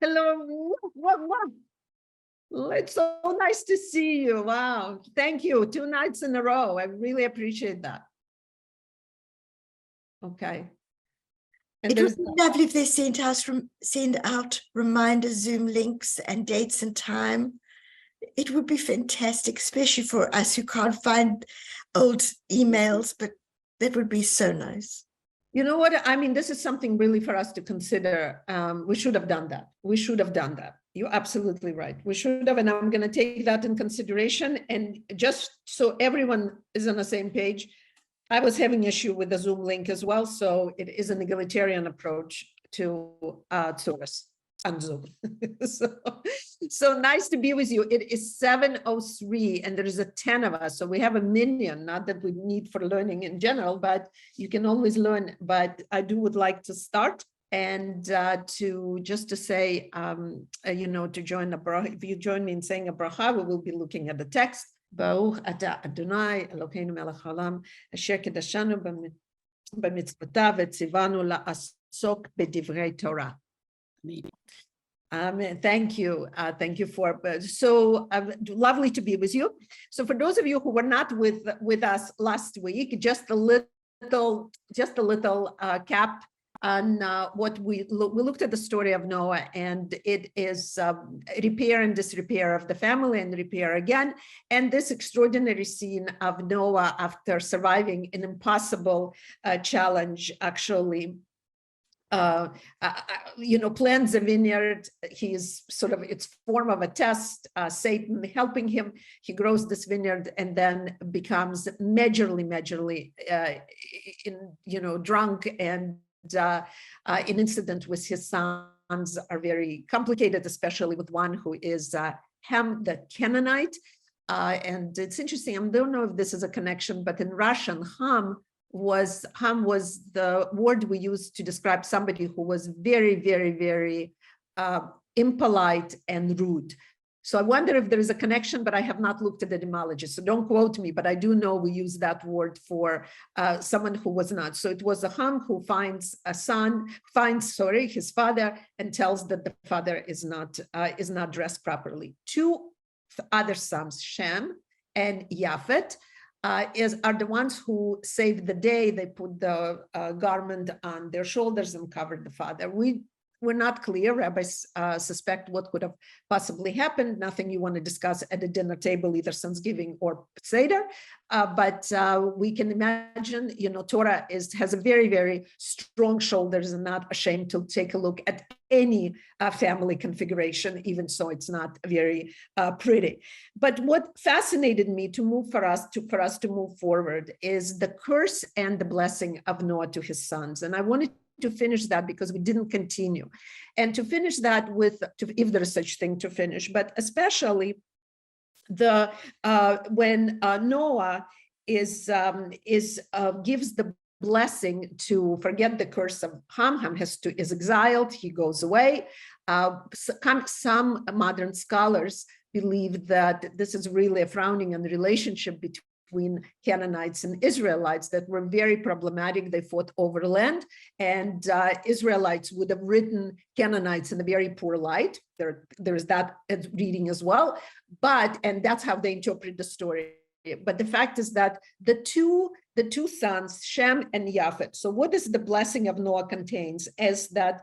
Hello. It's so nice to see you. Wow. Thank you. 2 nights in a row. I really appreciate that. Okay. And it would be lovely if they send out reminder Zoom links and dates and time. It would be fantastic, especially for us who can't find old emails, but that would be so nice. You know what? I mean, this is something really for us to consider. We should have done that. We should have done that. You're absolutely right. We should have, and I'm going to take that in consideration. And just so everyone is on the same page, I was having issue with the Zoom link as well. So it is an egalitarian approach to service on Zoom. so nice to be with you. It is 7:03 and there is a 10 of us. So we have a minion, not that we need for learning in general, but you can always learn. But I would like to start and to say, to join the bracha. If you join me in saying a bracha, we will be looking at the text. Baruch atah Adonai Eloheinu melech haolam asher kedashanu b'mitzvotav v'tzivanu la'asok b'divrei Torah. Amen. Thank you. Thank you for so lovely to be with you. So for those of you who were not with us last week, just a little cap on what we looked at the story of Noah, and it is repair and disrepair of the family and repair again. And this extraordinary scene of Noah after surviving an impossible challenge, actually, plants a vineyard. He's it's form of a test, Satan helping him. He grows this vineyard and then becomes majorly drunk, and an incident with his sons are very complicated, especially with one who is Ham the Canaanite. And it's interesting, I don't know if this is a connection, but in Russian, Ham was the word we used to describe somebody who was very, very, very impolite and rude. So I wonder if there is a connection, but I have not looked at the etymology. So don't quote me, but I do know we use that word for someone who was not. So it was a Ham who finds his father and tells that the father is not dressed properly. 2 other sons, Shem and Yafet, are the ones who saved the day. They put the garment on their shoulders and covered the father. We're not clear. Rabbis suspect what could have possibly happened. Nothing you want to discuss at a dinner table, either Thanksgiving or Seder. But we can imagine, Torah has a very, very strong shoulders and not ashamed to take a look at any family configuration. Even so, it's not very pretty. But what fascinated me for us to move forward is the curse and the blessing of Noah to his sons. And I wanted to finish that because we didn't continue, and to finish that if there is such thing to finish, but especially when Noah gives the blessing to forget the curse of Ham. Ham is exiled. He goes away. Some modern scholars believe that this is really a frowning on the relationship between Canaanites and Israelites that were very problematic. They fought over land, and Israelites would have written Canaanites in a very poor light. There's that reading as well, and that's how they interpret the story. But the fact is that the two sons, Shem and Yafet. So what does the blessing of Noah contains is that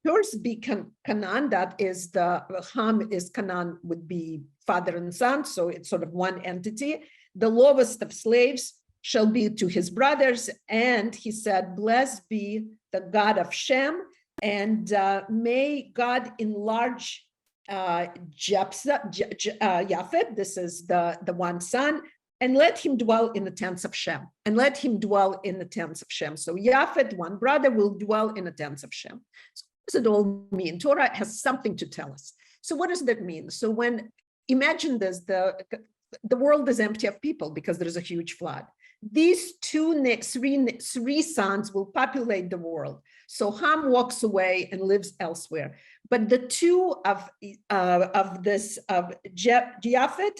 first be Canaan, that is the Ham is Canaan, would be father and son, so it's sort of one entity. The lowest of slaves shall be to his brothers, and he said, blessed be the God of Shem, and may God enlarge Yafet, this is the one son, and let him dwell in the tents of Shem. So Yafet, one brother, will dwell in the tents of Shem. So what does it all mean? Torah has something to tell us. So what does that mean? So imagine this, the world is empty of people because there is a huge flood. These three sons will populate the world. So Ham walks away and lives elsewhere. But the two of Japheth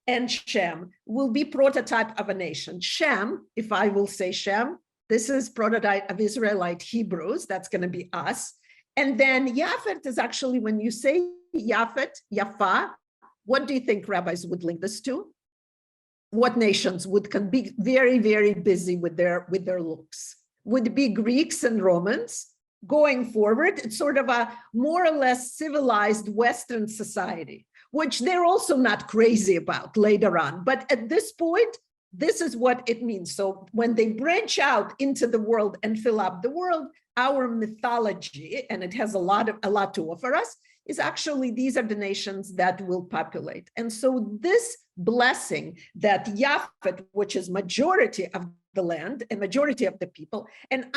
and Shem will be prototype of a nation. Shem, if I will say Shem, this is prototype of Israelite Hebrews. That's going to be us. And then Yafet is actually, when you say Yafet, Yafa, what do you think rabbis would link this to? What nations can be very, very busy with their looks? Would be Greeks and Romans. Going forward, it's sort of a more or less civilized Western society, which they're also not crazy about later on. But at this point, this is what it means. So when they branch out into the world and fill up the world, our mythology, and it has a lot to offer us, is actually these are the nations that will populate. And so this blessing that Yafet, which is majority of the land and majority of the people, and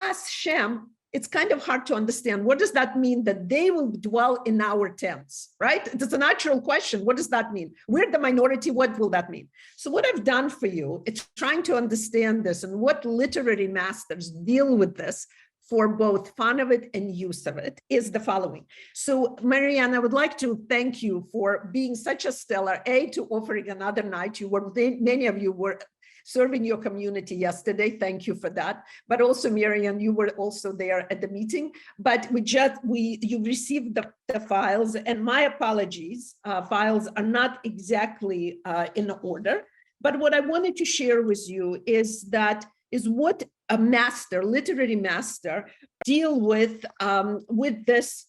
us, Shem, it's kind of hard to understand. What does that mean that they will dwell in our tents, right? It's a natural question. What does that mean? We're the minority. What will that mean? So what I've done for you, it's trying to understand this and what literary masters deal with this for both fun of it and use of it is the following. So Marianne, I would like to thank you for being such a stellar, to offering another night. Many of you were serving your community yesterday. Thank you for that. But also, Marianne, you were also there at the meeting. But you received the files, and my apologies, files are not exactly in order. But what I wanted to share with you is what a literary master, deal with this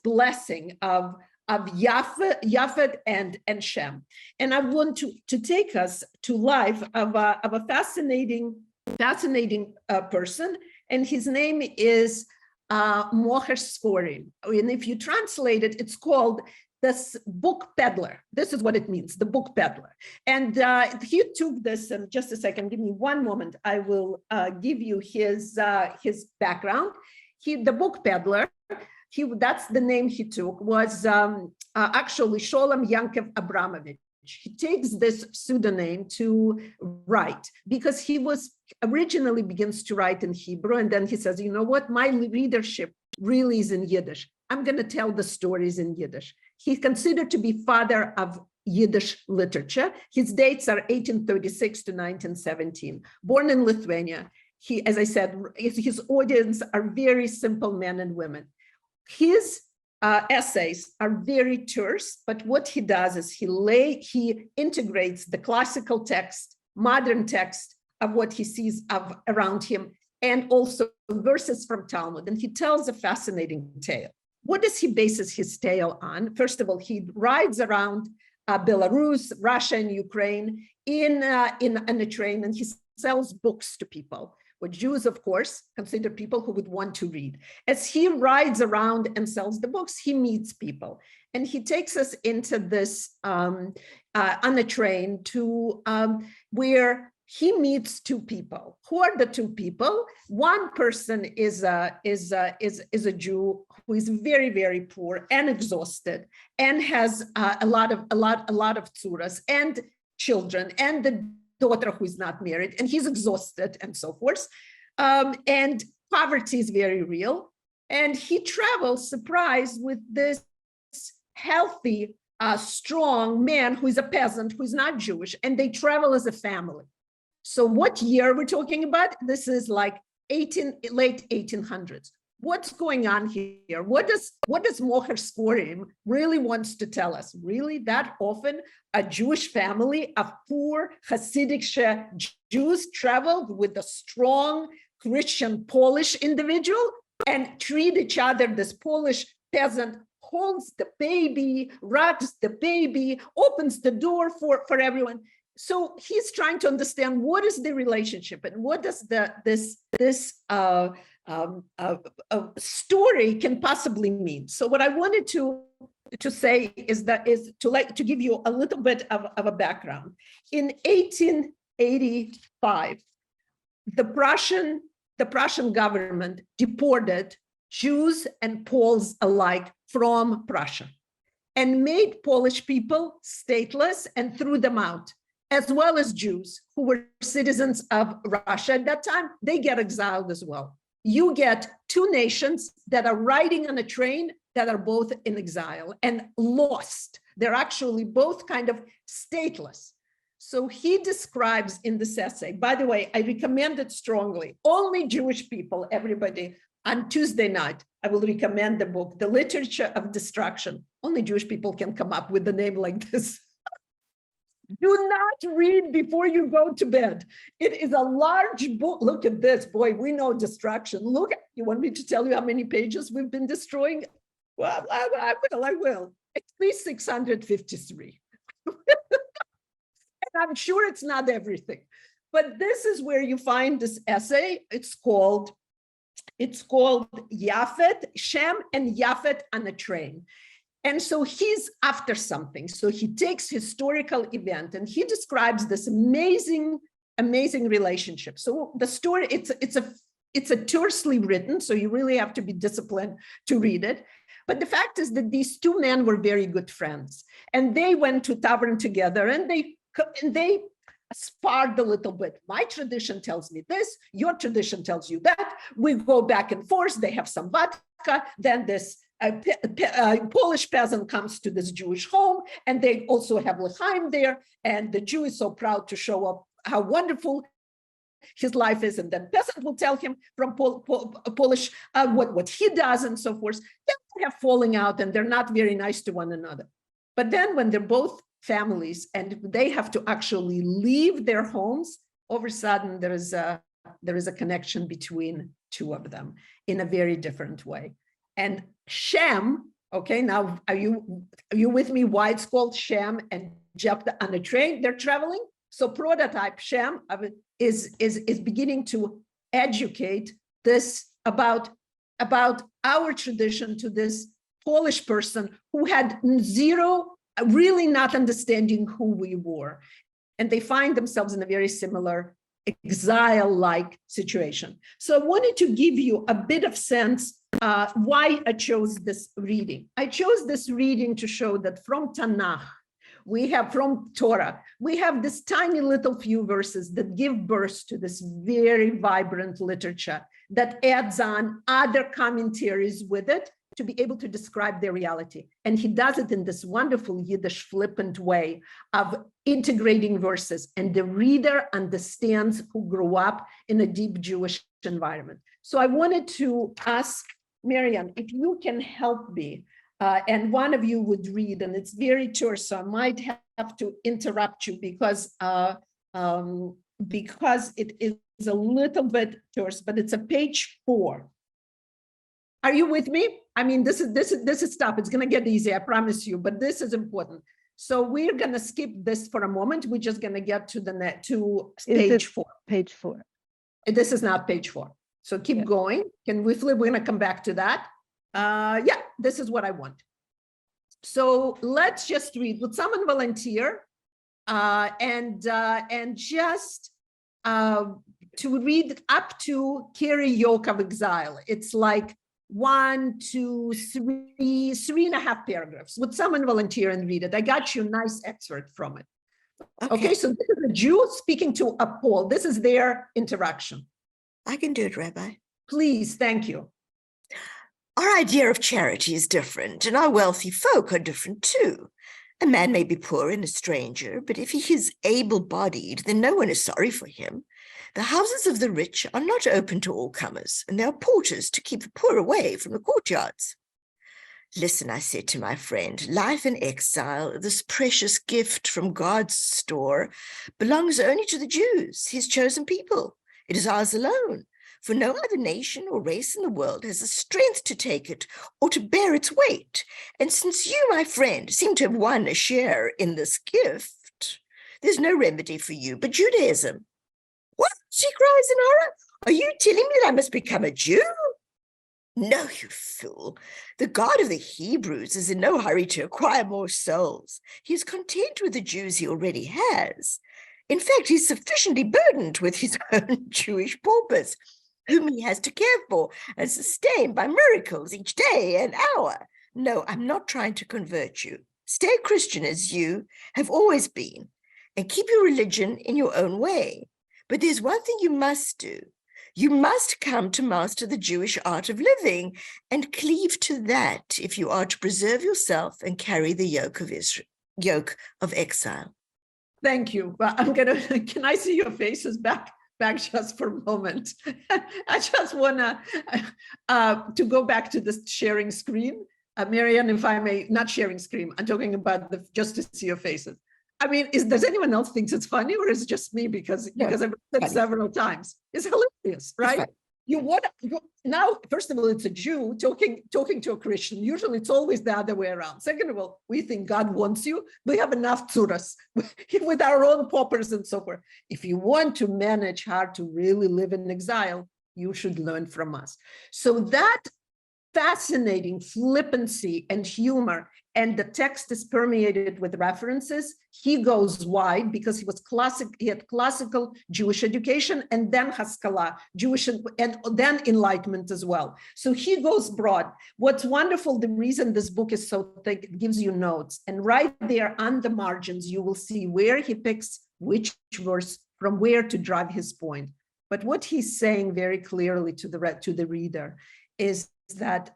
blessing of Yafet and Shem. And I want to take us to life of a fascinating person, and his name is Moher Skorim. And if you translate it, it's called this book peddler. This is what it means, the book peddler. And he took this, and just a second, give me one moment. I will give you his background. The book peddler, that's the name he took, was actually Sholem Yankev Abramovich. He takes this pseudonym to write because he was originally begins to write in Hebrew, and then he says, you know what, my readership really is in Yiddish. I'm going to tell the stories in Yiddish. He's considered to be father of Yiddish literature. His dates are 1836 to 1917. Born in Lithuania. He, as I said, his audience are very simple men and women. His essays are very terse, but what he does is he integrates the classical text, modern text of what he sees around him, and also verses from Talmud. And he tells a fascinating tale. What does he bases his tale on? First of all, he rides around Belarus, Russia, and Ukraine in a train, and he sells books to people. What Jews, of course, consider people who would want to read. As he rides around and sells the books, he meets people. And he takes us into this on a train to where he meets two people. Who are the two people? One person is a Jew who is very, very poor and exhausted and has a lot of tzuras and children and the daughter who is not married, and he's exhausted and so forth. And poverty is very real. And he travels surprised with this healthy, strong man who is a peasant, who is not Jewish, and they travel as a family. So what year we're talking about? This is like late 1800s. What's going on here? What does Moher Skorim really wants to tell us? Really, that often a Jewish family of poor Hasidic Jews traveled with a strong Christian Polish individual and treat each other. This Polish peasant holds the baby, rocks the baby, opens the door for everyone. So he's trying to understand what is the relationship and what does this story can possibly mean. So what I wanted to say is to give you a little bit of a background. In 1885, the Prussian government deported Jews and Poles alike from Prussia and made Polish people stateless and threw them out, as well as Jews who were citizens of Russia at that time. They get exiled as well. You get two nations that are riding on a train that are both in exile and lost. They're actually both kind of stateless. So he describes in this essay, by the way, I recommend it strongly, only Jewish people, everybody, On Tuesday night, I will recommend the book, The Literature of Destruction. Only Jewish people can come up with a name like this. Do not read before you go to bed. It is a large book. Look at this, boy, we know destruction. Look, you want me to tell you how many pages we've been destroying? Well, I will. At least 653. And I'm sure it's not everything. But this is where you find this essay. It's called Yafet, Shem and Yafet on a Train. And so he's after something. So he takes historical event and he describes this amazing relationship. So the story, it's a tersely written, so you really have to be disciplined to read it. But the fact is that these two men were very good friends, and they went to tavern together, and they sparred a little bit. My tradition tells me this, your tradition tells you that. We go back and forth. They have some vodka. Then this Polish peasant comes to this Jewish home, and they also have l'chaim there. And the Jew is so proud to show up how wonderful his life is. And then peasant will tell him from Polish what he does and so forth. They have falling out, and they're not very nice to one another. But then when they're both families and they have to actually leave their homes, all of a sudden there is a connection between two of them in a very different way. And Shem, okay, now are you with me? Why it's called Shem and Jephthah on a train? They're traveling. So prototype Shem is beginning to educate this about our tradition to this Polish person who had zero, really not understanding who we were. And they find themselves in a very similar exile-like situation. So I wanted to give you a bit of sense why I chose this reading. I chose this reading to show that from Tanakh, from Torah, we have this tiny little few verses that give birth to this very vibrant literature that adds on other commentaries with it to be able to describe their reality. And he does it in this wonderful Yiddish flippant way of integrating verses, and the reader understands who grew up in a deep Jewish environment. So I wanted to ask Miriam, if you can help me, and one of you would read, and it's very terse, so I might have to interrupt you because it is a little bit terse, but it's a page 4. Are you with me? I mean, this is stuff. It's going to get easy, I promise you, but this is important. So we're going to skip this for a moment. We're just going to get to page 4. Page 4. This is not page 4. So keep going. Can we flip? We're going to come back to that. Yeah, this is what I want. So let's just read. Would someone volunteer and just to read up to carry yoke of exile? It's like 1, 2, 3, 3.5 paragraphs. Would someone volunteer and read it? I got you a nice excerpt from it. Okay, so this is a Jew speaking to a Pole. This is their interaction. I can do it, Rabbi. Please, thank you. Our idea of charity is different, and our wealthy folk are different too. A man may be poor and a stranger, but if he is able-bodied, then no one is sorry for him. The houses of the rich are not open to all comers, and there are porters to keep the poor away from the courtyards. Listen, I said to my friend, life in exile, this precious gift from God's store, belongs only to the Jews, his chosen people. It is ours alone, for no other nation or race in the world has the strength to take it or to bear its weight. And since you, my friend, seem to have won a share in this gift, there's no remedy for you but Judaism. What? She cries in horror. Are you telling me that I must become a Jew? No, you fool. The God of the Hebrews is in no hurry to acquire more souls. He is content with the Jews he already has. In fact, he's sufficiently burdened with his own Jewish paupers, whom he has to care for and sustain by miracles each day and hour. No, I'm not trying to convert you. Stay Christian as you have always been, and keep your religion in your own way. But there's one thing you must do. You must come to master the Jewish art of living and cleave to that if you are to preserve yourself and carry the yoke of exile. Thank you. Well, can I see your faces back? back just for a moment. I just want to go back to this sharing screen. Marianne, if I may, not sharing screen, I'm talking about just to see your faces. I mean, does anyone else think it's funny, or is it just me because I've said it several times? It's hilarious, right? Now, first of all, it's a Jew talking to a Christian. Usually it's always the other way around. Second of all, we think God wants you. We have enough tzuras with our own paupers and so forth. If you want to manage how to really live in exile, you should learn from us. So that fascinating flippancy and humor, and the text is permeated with references. He goes wide because he had classical Jewish education, and then Haskalah, Jewish, and then Enlightenment as well. So he goes broad. What's wonderful, the reason this book is so thick, it gives you notes, and right there on the margins, you will see where he picks which verse from where to drive his point. But what he's saying very clearly to the reader is that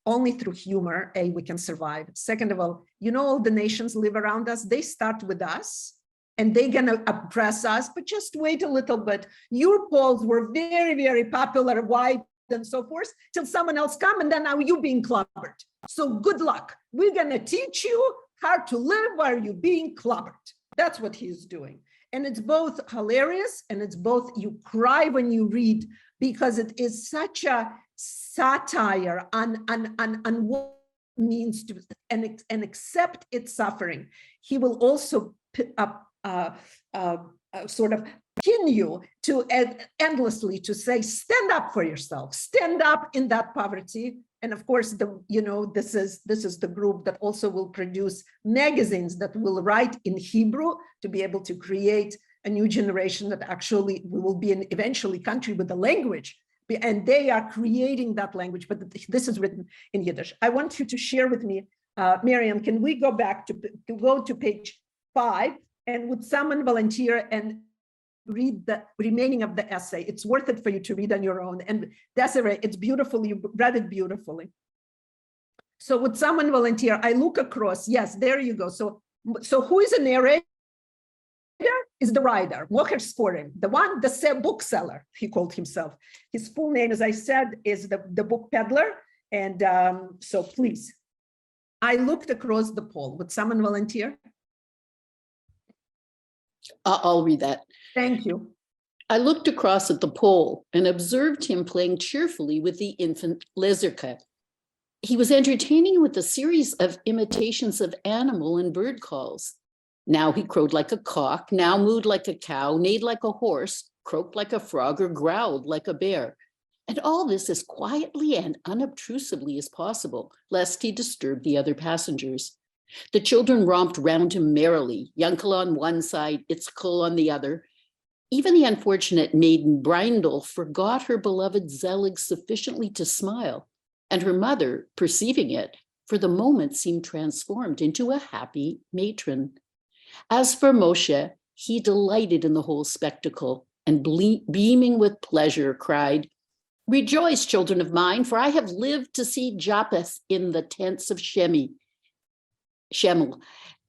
only through humor, we can survive. Second of all, all the nations live around us. They start with us and they're going to oppress us, but just wait a little bit. Your polls were very, very popular, wide and so forth, till someone else come, and then now you being clobbered. So good luck. We're going to teach you how to live while you're being clobbered. That's what he's doing. And it's both hilarious and it's both, you cry when you read, because it is such a satire on what it means to and accept its suffering. He will also sort of pin you to endlessly to say, stand up for yourself, stand up in that poverty. And of course, this is the group that also will produce magazines that will write in Hebrew to be able to create a new generation that actually will be an eventually country with a language. And they are creating that language, but this is written in Yiddish. I want you to share with me, Miriam, can we go back to go to page 5, and would someone volunteer and read the remaining of the essay? It's worth it for you to read on your own. And Desiree, it's beautiful. You read it beautifully. So would someone volunteer? I look across. Yes, there you go. So who is a narrator? Is the writer, Mocher Sporim, the bookseller, he called himself. His full name, as I said, is the book peddler. And so please, I looked across the poll. Would someone volunteer? I'll read that. Thank you. I looked across at the pole and observed him playing cheerfully with the infant Lezerka. He was entertaining with a series of imitations of animal and bird calls. Now he crowed like a cock, now mooed like a cow, neighed like a horse, croaked like a frog, or growled like a bear. And all this as quietly and unobtrusively as possible, lest he disturb the other passengers. The children romped round him merrily, Yankel on one side, Itzkel on the other. Even the unfortunate maiden Brindle forgot her beloved Zelig sufficiently to smile, and her mother, perceiving it, for the moment seemed transformed into a happy matron. As for Moshe, he delighted in the whole spectacle and beaming with pleasure cried, "Rejoice, children of mine, for I have lived to see Japheth in the tents of Shemel.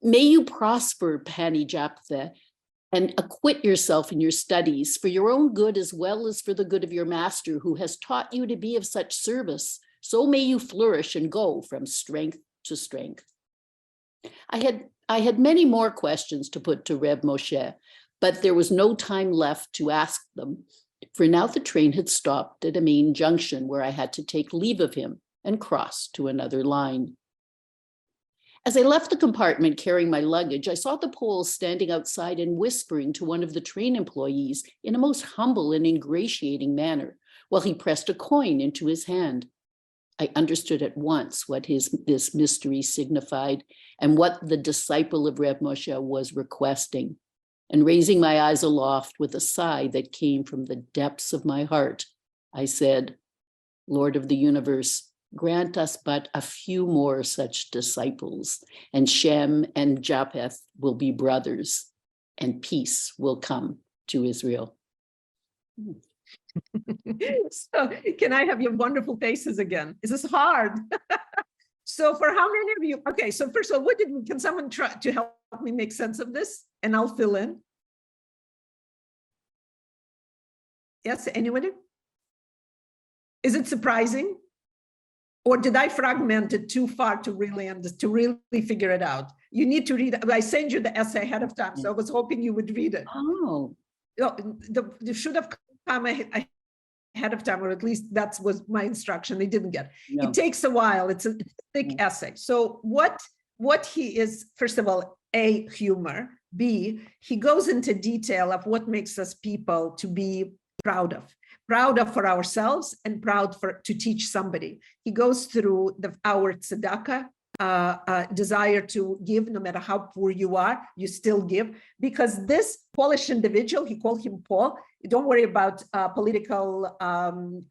May you prosper, Pani Japheth, and acquit yourself in your studies for your own good as well as for the good of your master who has taught you to be of such service. So may you flourish and go from strength to strength." I had many more questions to put to Reb Moshe, but there was no time left to ask them, for now the train had stopped at a main junction where I had to take leave of him and cross to another line. As I left the compartment carrying my luggage, I saw the Pole standing outside and whispering to one of the train employees in a most humble and ingratiating manner, while he pressed a coin into his hand. I understood at once what this mystery signified and what the disciple of Reb Moshe was requesting. And raising my eyes aloft with a sigh that came from the depths of my heart, I said, "Lord of the universe, grant us but a few more such disciples, and Shem and Japheth will be brothers, and peace will come to Israel." So can I have your wonderful faces again? This is hard. So for how many of you? Okay, so first of all, can someone try to help me make sense of this? And I'll fill in. Yes, anybody? Is it surprising? Or did I fragment it too far to really figure it out? You need to read. I sent you the essay ahead of time, so I was hoping you would read it. Oh, You should have come ahead of time, or at least that was my instruction. They didn't get. no. It takes a while. It's a thick essay. So what he is, first of all, A, humor. B, he goes into detail of what makes us people to be proud of for ourselves and proud to teach somebody. He goes through our tzedakah, desire to give, no matter how poor you are, you still give, because this Polish individual, he called him Paul. Don't worry about political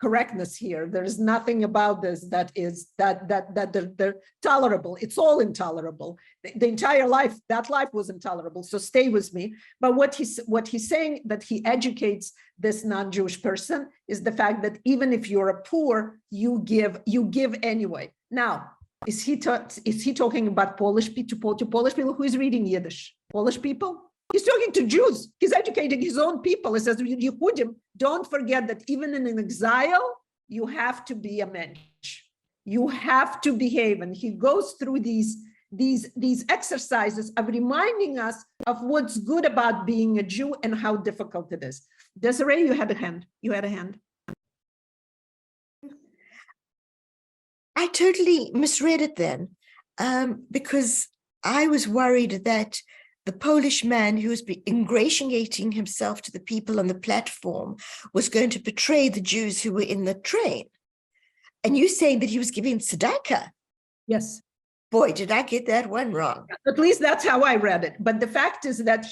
correctness here. There's nothing about this that is they're tolerable. It's all intolerable. The entire life, that life was intolerable. So stay with me. But what he's saying that he educates this non-Jewish person is the fact that even if you're a poor, you give anyway. Now, is he talking about Polish people, to Polish people who is reading Yiddish? Polish people? He's talking to Jews. He's educating his own people. He says, Yehudim, don't forget that even in an exile, you have to be a mensch. You have to behave. And he goes through these exercises of reminding us of what's good about being a Jew and how difficult it is. Desiree, you had a hand. I totally misread it then, because I was worried that the Polish man who was ingratiating himself to the people on the platform was going to betray the Jews who were in the train. And you saying that he was giving tzedakah. Yes. Boy, did I get that one wrong. At least that's how I read it. But the fact is that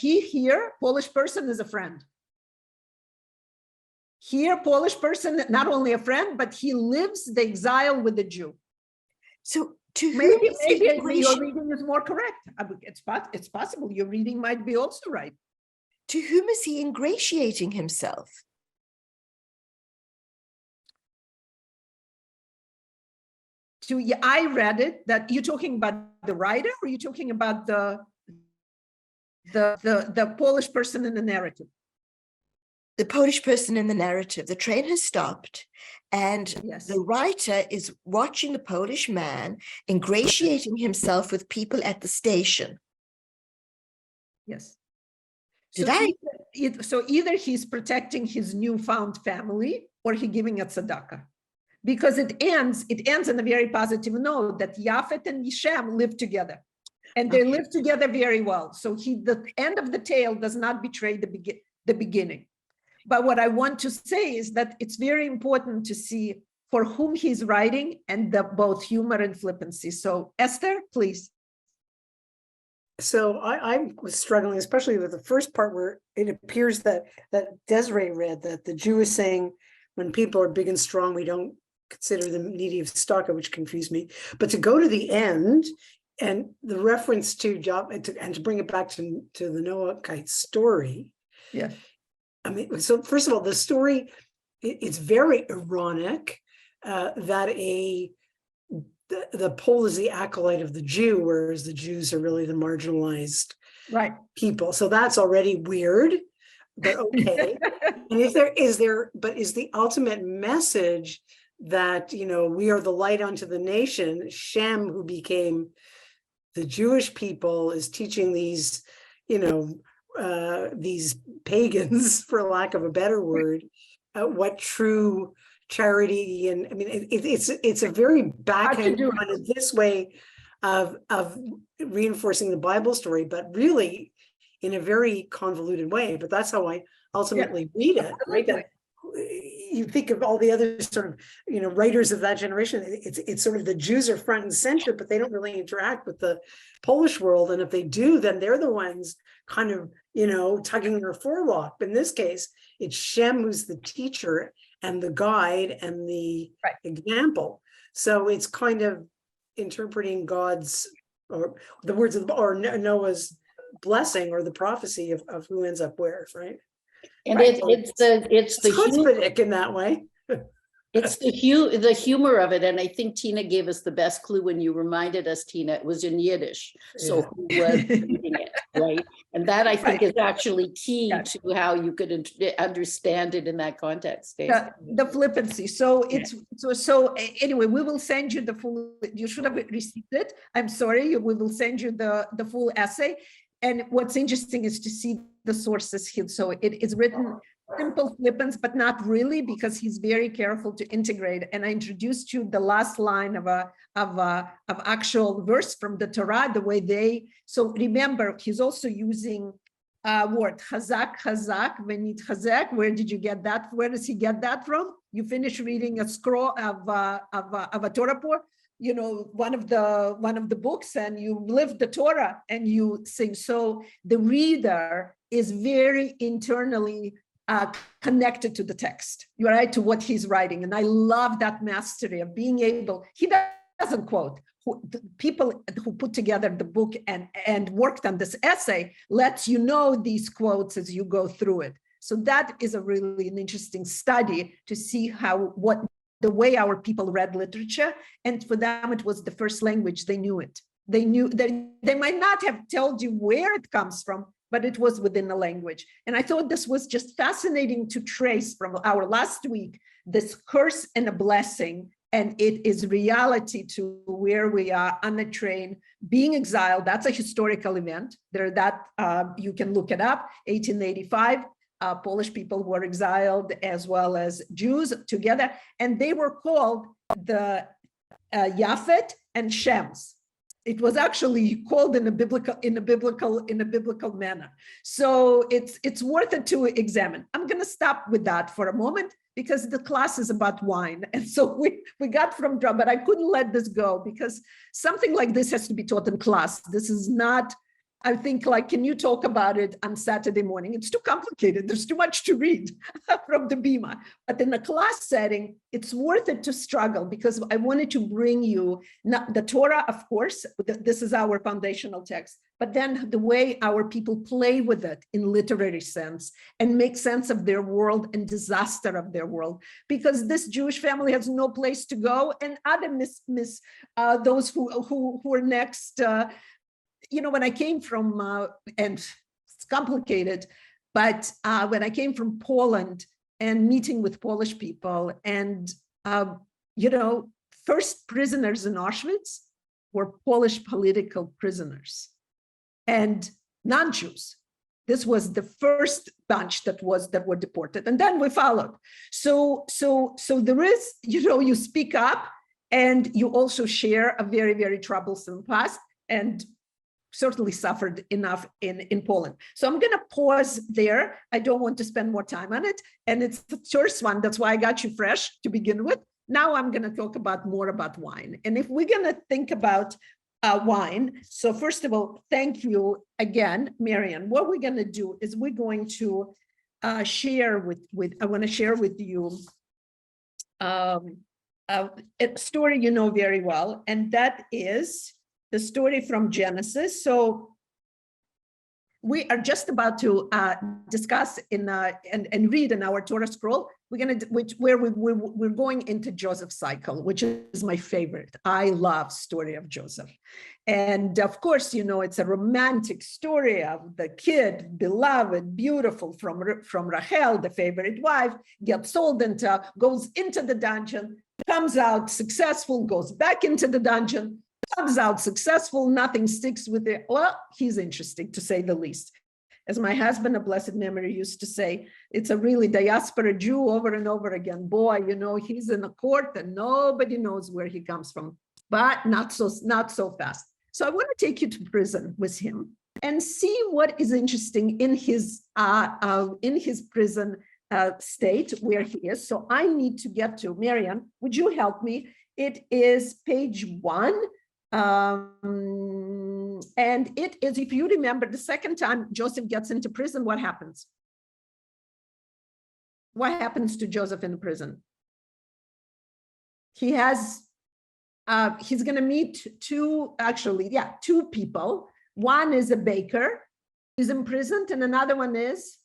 Polish person is a friend. Here, Polish person, not only a friend, but he lives the exile with the Jew. So to maybe your reading is more correct. It's possible your reading might be also right. To whom is he ingratiating himself? I read it that you're talking about the writer, or you're talking about the Polish person in the narrative? The Polish person in the narrative. The train has stopped, and yes, the writer is watching the Polish man ingratiating himself with people at the station. Yes. So either he's protecting his newfound family, or he giving a tzedakah, because it ends in a very positive note that Yafet and Shem live together, and they live together very well. So the end of the tale does not betray the beginning. But what I want to say is that it's very important to see for whom he's writing, and both humor and flippancy. So Esther, please. So I was struggling, especially with the first part where it appears that Desiree read that the Jew is saying, when people are big and strong, we don't consider them needy of tzedakah, which confused me. But to go to the end and the reference to job and to bring it back to the Noahite story. Yeah. I mean, so first of all, the story, it's very ironic that the Pole is the acolyte of the Jew, whereas the Jews are really the marginalized people. So that's already weird, but okay. And is the ultimate message that, we are the light unto the nation? Shem, who became the Jewish people, is teaching these, these pagans, for lack of a better word, what true charity, and I mean it's a very backhand kind of this way of reinforcing the Bible story, but really in a very convoluted way. But that's how I ultimately read it, right? That you think of all the other sort of writers of that generation, it's sort of the Jews are front and center, but they don't really interact with the Polish world, and if they do, then they're the ones kind of tugging their forelock. But in this case, it's Shem who's the teacher and the guide and the example. So it's kind of interpreting God's, or the words of, or Noah's blessing, or the prophecy of who ends up where, right? And it's the humor in that way. It's the humor of it. And I think Tina gave us the best clue when you reminded us, Tina, it was in Yiddish. So Yeah. who was reading it, right? And that I think is actually key Yeah. to how you could understand it in that context. Dave. The flippancy. So it's anyway, we will send you the full, you should have received it. I'm sorry, we will send you the full essay. And what's interesting is to see the sources here. So it is written simple flippants, but not really, because he's very careful to integrate. And I introduced you the last line of actual verse from the Torah, the way they, so remember, he's also using word chazak, venit chazak. Where did you get that? Where does he get that from? You finish reading a scroll of a Torah pour, you know, one of the books, and you live the Torah and you sing. So the reader is very internally connected to the text, you're right, to what he's writing. And I love that mastery of being able, he doesn't quote, the people who put together the book and worked on this essay lets you know these quotes as you go through it. So that is a really an interesting study to see what the way our people read literature. And for them, it was the first language, they knew it. They knew that they might not have told you where it comes from, but it was within the language. And I thought this was just fascinating to trace from our last week, this curse and a blessing. And it is reality to where we are on the train, being exiled. That's a historical event. You can look it up, 1885. Polish people were exiled as well as Jews together. And they were called the Yafet and Shems. It was actually called in a biblical manner. So it's worth it to examine. I'm going to stop with that for a moment because the class is about wine. And so we got from drum, but I couldn't let this go because something like this has to be taught in class. This is not, I think, like, can you talk about it on Saturday morning? It's too complicated. There's too much to read from the Bima. But in a class setting, it's worth it to struggle because I wanted to bring you not the Torah, of course, this is our foundational text, but then the way our people play with it in literary sense and make sense of their world and disaster of their world. Because this Jewish family has no place to go, and other those who are next. You know, when I came from, and it's complicated, but when I came from Poland and meeting with Polish people and, you know, first prisoners in Auschwitz were Polish political prisoners and non-Jews. This was the first bunch that were deported, and then we followed. So there is, you know, you speak up and you also share a very, very troublesome past, and certainly suffered enough in Poland. So I'm going to pause there. I don't want to spend more time on it. And it's the first one. That's why I got you fresh to begin with. Now I'm going to talk more about wine. And if we're going to think about wine, so first of all, thank you again, Marian. What we're going to do is we're going to share I want to share with you a story you know very well, and that is the story from Genesis. So we are just about to discuss and read in our Torah scroll. We're going into Joseph's cycle, which is my favorite. I love story of Joseph, and of course, you know, it's a romantic story of the kid, beloved, beautiful from Rachel, the favorite wife, gets sold goes into the dungeon, comes out successful, goes back into the dungeon. Comes out successful, nothing sticks with it. Well, he's interesting to say the least. As my husband, of blessed memory, used to say, it's a really diaspora Jew over and over again. Boy, you know, he's in a court and nobody knows where he comes from, but not so fast. So I want to take you to prison with him and see what is interesting in his prison state where he is. So I need to get to, Marian, would you help me? It is page 1. And it is, if you remember, the second time Joseph gets into prison, what happens? What happens to Joseph in prison? He's going to meet two people. One is a baker, is imprisoned, and another one is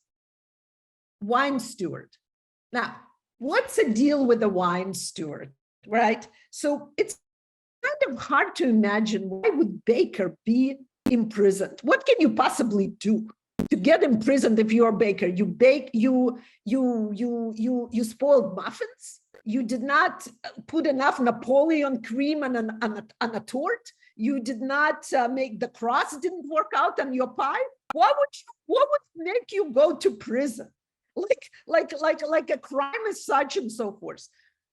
wine steward. Now, what's the deal with the wine steward, right? So it's kind of hard to imagine, why would baker be imprisoned? What can you possibly do to get imprisoned if you're a baker? You bake, you spoiled muffins. You did not put enough Napoleon cream on a torte. You did not make the cross didn't work out on your pie. What would make you go to prison? Like a crime as such and so forth.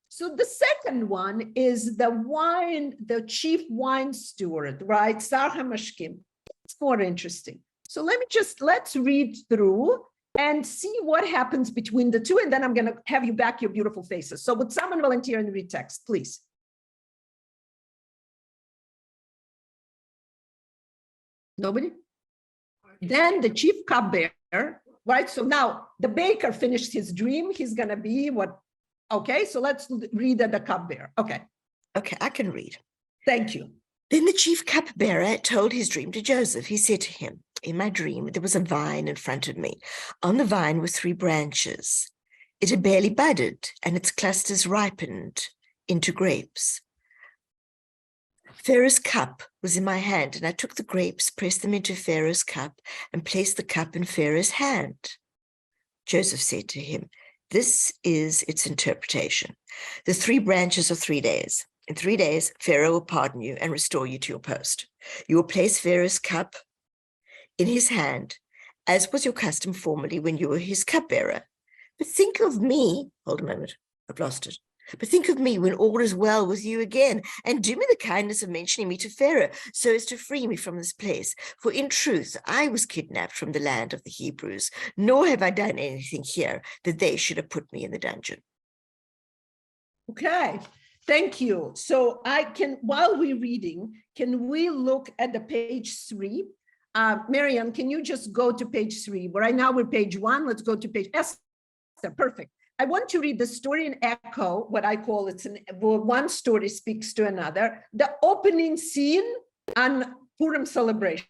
So the second one is the chief wine steward, right? Sar HaMashkim. It's more interesting. So let's read through and see what happens between the two. And then I'm going to have you back your beautiful faces. So would someone volunteer and read text, please? Nobody? Then the chief cupbearer, right? So now the baker finished his dream. He's going to be what? Okay, so let's read the cupbearer. Okay. Okay, I can read. Thank you. Then the chief cupbearer told his dream to Joseph. He said to him, in my dream, there was a vine in front of me. On the vine were 3 branches. It had barely budded, and its clusters ripened into grapes. Pharaoh's cup was in my hand, and I took the grapes, pressed them into Pharaoh's cup, and placed the cup in Pharaoh's hand. Joseph said to him, this is its interpretation. The 3 branches are 3 days. In 3 days, Pharaoh will pardon you and restore you to your post. You will place Pharaoh's cup in his hand, as was your custom formerly when you were his cupbearer. But think of me, hold a moment, I've lost it. But think of me when all is well with you again, and do me the kindness of mentioning me to Pharaoh, so as to free me from this place. For in truth, I was kidnapped from the land of the Hebrews, nor have I done anything here that they should have put me in the dungeon. Okay, thank you. So while we're reading, can we look at the page 3? Marianne, can you just go to page 3? Right now we're page 1. Let's go to page Esther. Perfect. I want to read the story in echo, what I call one story speaks to another. The opening scene on Purim celebration.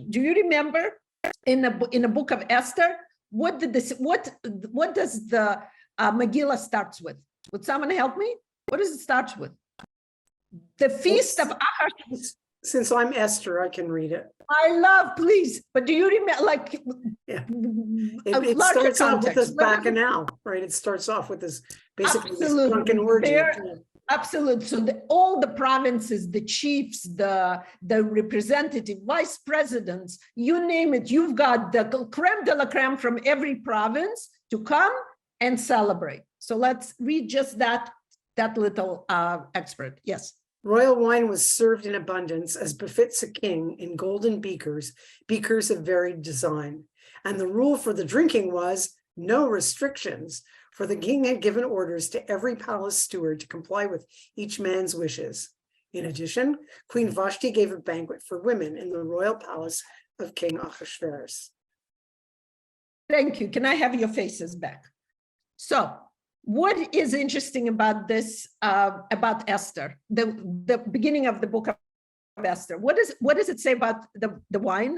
Do you remember in the book of Esther? What does the Megillah starts with? Would someone help me? What does it start with? The feast of Achashverosh. Since I'm Esther, I can read it. I love, please. But do you remember, yeah. It starts off with this back and now, right? It starts off with this, basically this drunken orgy. Absolutely. So all the provinces, the chiefs, the representative, vice presidents, you name it, you've got the creme de la creme from every province to come and celebrate. So let's read just that little excerpt. Yes. Royal wine was served in abundance, as befits a king, in golden beakers of varied design. And the rule for the drinking was no restrictions, for the king had given orders to every palace steward to comply with each man's wishes. In addition, Queen Vashti gave a banquet for women in the royal palace of King Ahasuerus. Thank you. Can I have your faces back? So, what is interesting about this, about Esther, the beginning of the book of Esther? What does it say about the wine?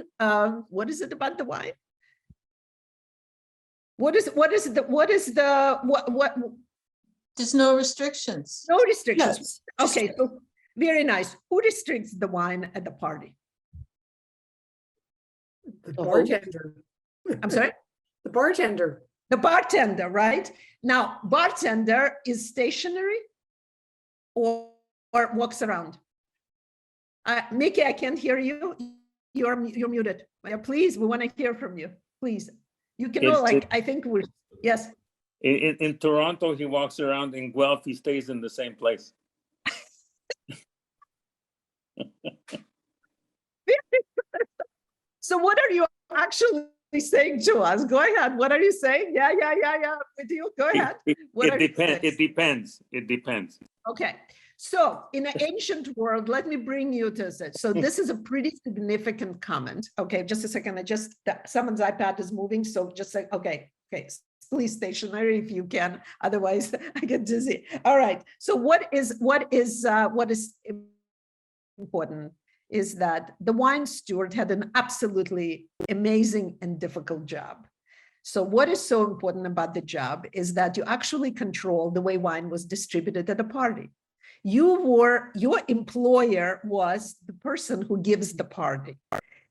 What is it about the wine? What? There's no restrictions. No restrictions. Yes. Okay, so very nice. Who restricts the wine at the party? The bartender. I'm sorry? The bartender. The bartender, right? Now, bartender is stationary or walks around. Mickey, I can't hear you. You're muted. Please, we want to hear from you. Please. You can go I think we're, yes. In Toronto, he walks around. In Guelph, he stays in the same place. So what are you actually saying to us? Go ahead. What are you saying? Yeah. With you, go ahead. It depends. Okay. So in the ancient world, let me bring you to this. So this is a pretty significant comment. Okay, just a second. Someone's iPad is moving. So just say, okay. Please stationary if you can. Otherwise, I get dizzy. All right. So what is important is that the wine steward had an absolutely amazing and difficult job. So what is so important about the job is that you actually control the way wine was distributed at the party. Your employer was the person who gives the party.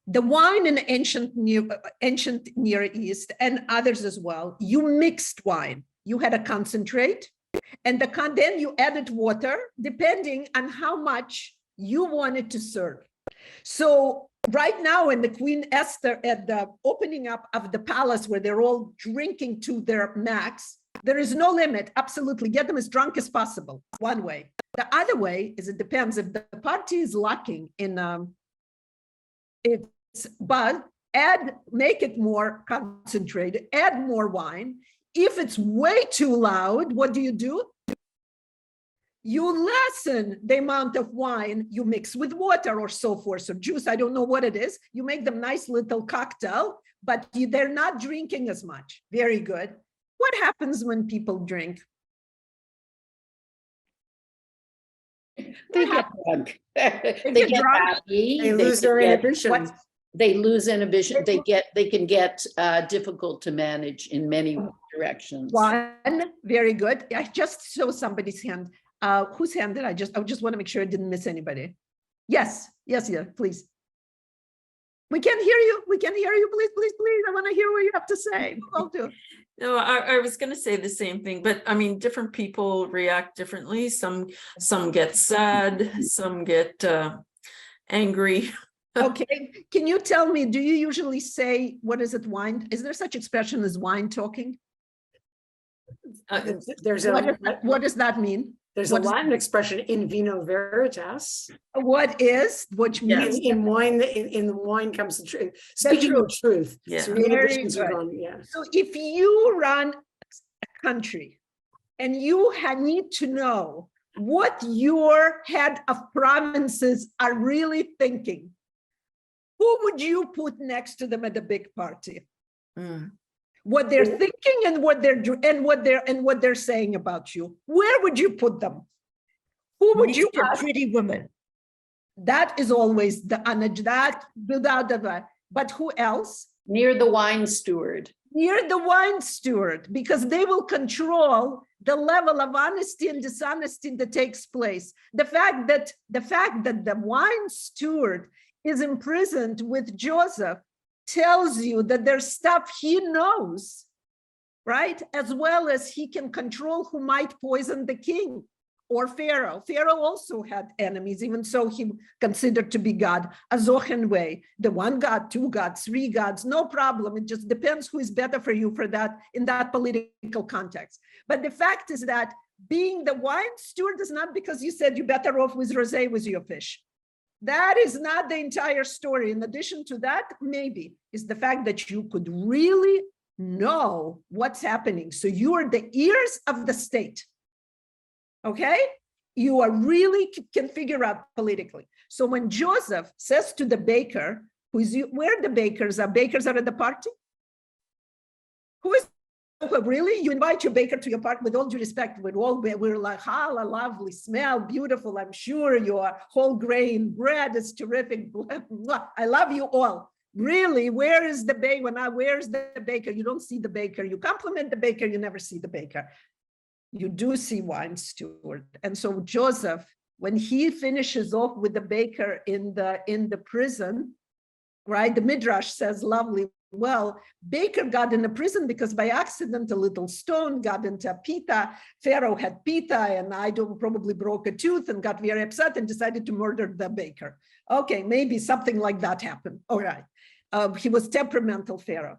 The wine in ancient Near East and others as well, you mixed wine. You had a concentrate, and then you added water depending on how much you wanted to serve. So right now in the Queen Esther, at the opening up of the palace where they're all drinking to their max, there is no limit. Absolutely, get them as drunk as possible. One way. The other way is it depends if the party is lacking in but make it more concentrated, add more wine. If it's way too loud, what do? You lessen the amount of wine you mix with water or so forth, or juice, I don't know what it is. You make them nice little cocktail, but they're not drinking as much. Very good. What happens when people drink? They get drunk. They get get drunk. happy. They lose their inhibition. They lose inhibition. They can get difficult to manage in many directions. One, very good. I just saw somebody's hand. Whose hand did I just want to make sure I didn't miss anybody. Yes, please. We can hear you. Please. I want to hear what you have to say. I'll do. No, I was going to say the same thing, but I mean, different people react differently. Some get sad, some get angry. Okay, can you tell me, do you usually say, what is it, wine? Is there such expression as wine talking? What does that mean? There's a Latin expression, in vino veritas. Which means in wine, in the wine comes the truth. Speaking of truth. Yeah. So Very good. So if you run a country and you need to know what your head of provinces are really thinking, who would you put next to them at a big party? What they're thinking and what they're saying about you. Where would you put them? Who would you put? Pretty woman. That is always the but who else? Near the wine steward. Near the wine steward, because they will control the level of honesty and dishonesty that takes place. The fact that the wine steward is imprisoned with Joseph tells you that there's stuff he knows, right? As well as he can control who might poison the king or Pharaoh. Pharaoh also had enemies, even so he considered to be God. A Zochen way, the one God, two gods, three gods, no problem. It just depends who is better for you for that in that political context. But the fact is that being the wine steward is not because you said you're better off with rosé with your fish. That is not the entire story. In addition to that, maybe, is the fact that you could really know what's happening. So you are the ears of the state, okay? You are really can figure out politically. So when Joseph says to the baker, where the bakers are at the party? Who is really? You invite your baker to your party, with all due respect, we're like, a lovely smell, beautiful. I'm sure your whole grain bread is terrific. I love you all. Really, where is the baker? Where's the baker? You don't see the baker. You compliment the baker, you never see the baker. You do see wine steward. And so Joseph, when he finishes off with the baker in the prison, right? The Midrash says lovely. Well, baker got in the prison because by accident a little stone got into pita. Pharaoh had pita, and I probably broke a tooth and got very upset and decided to murder the baker. Okay, maybe something like that happened. All right, he was temperamental Pharaoh.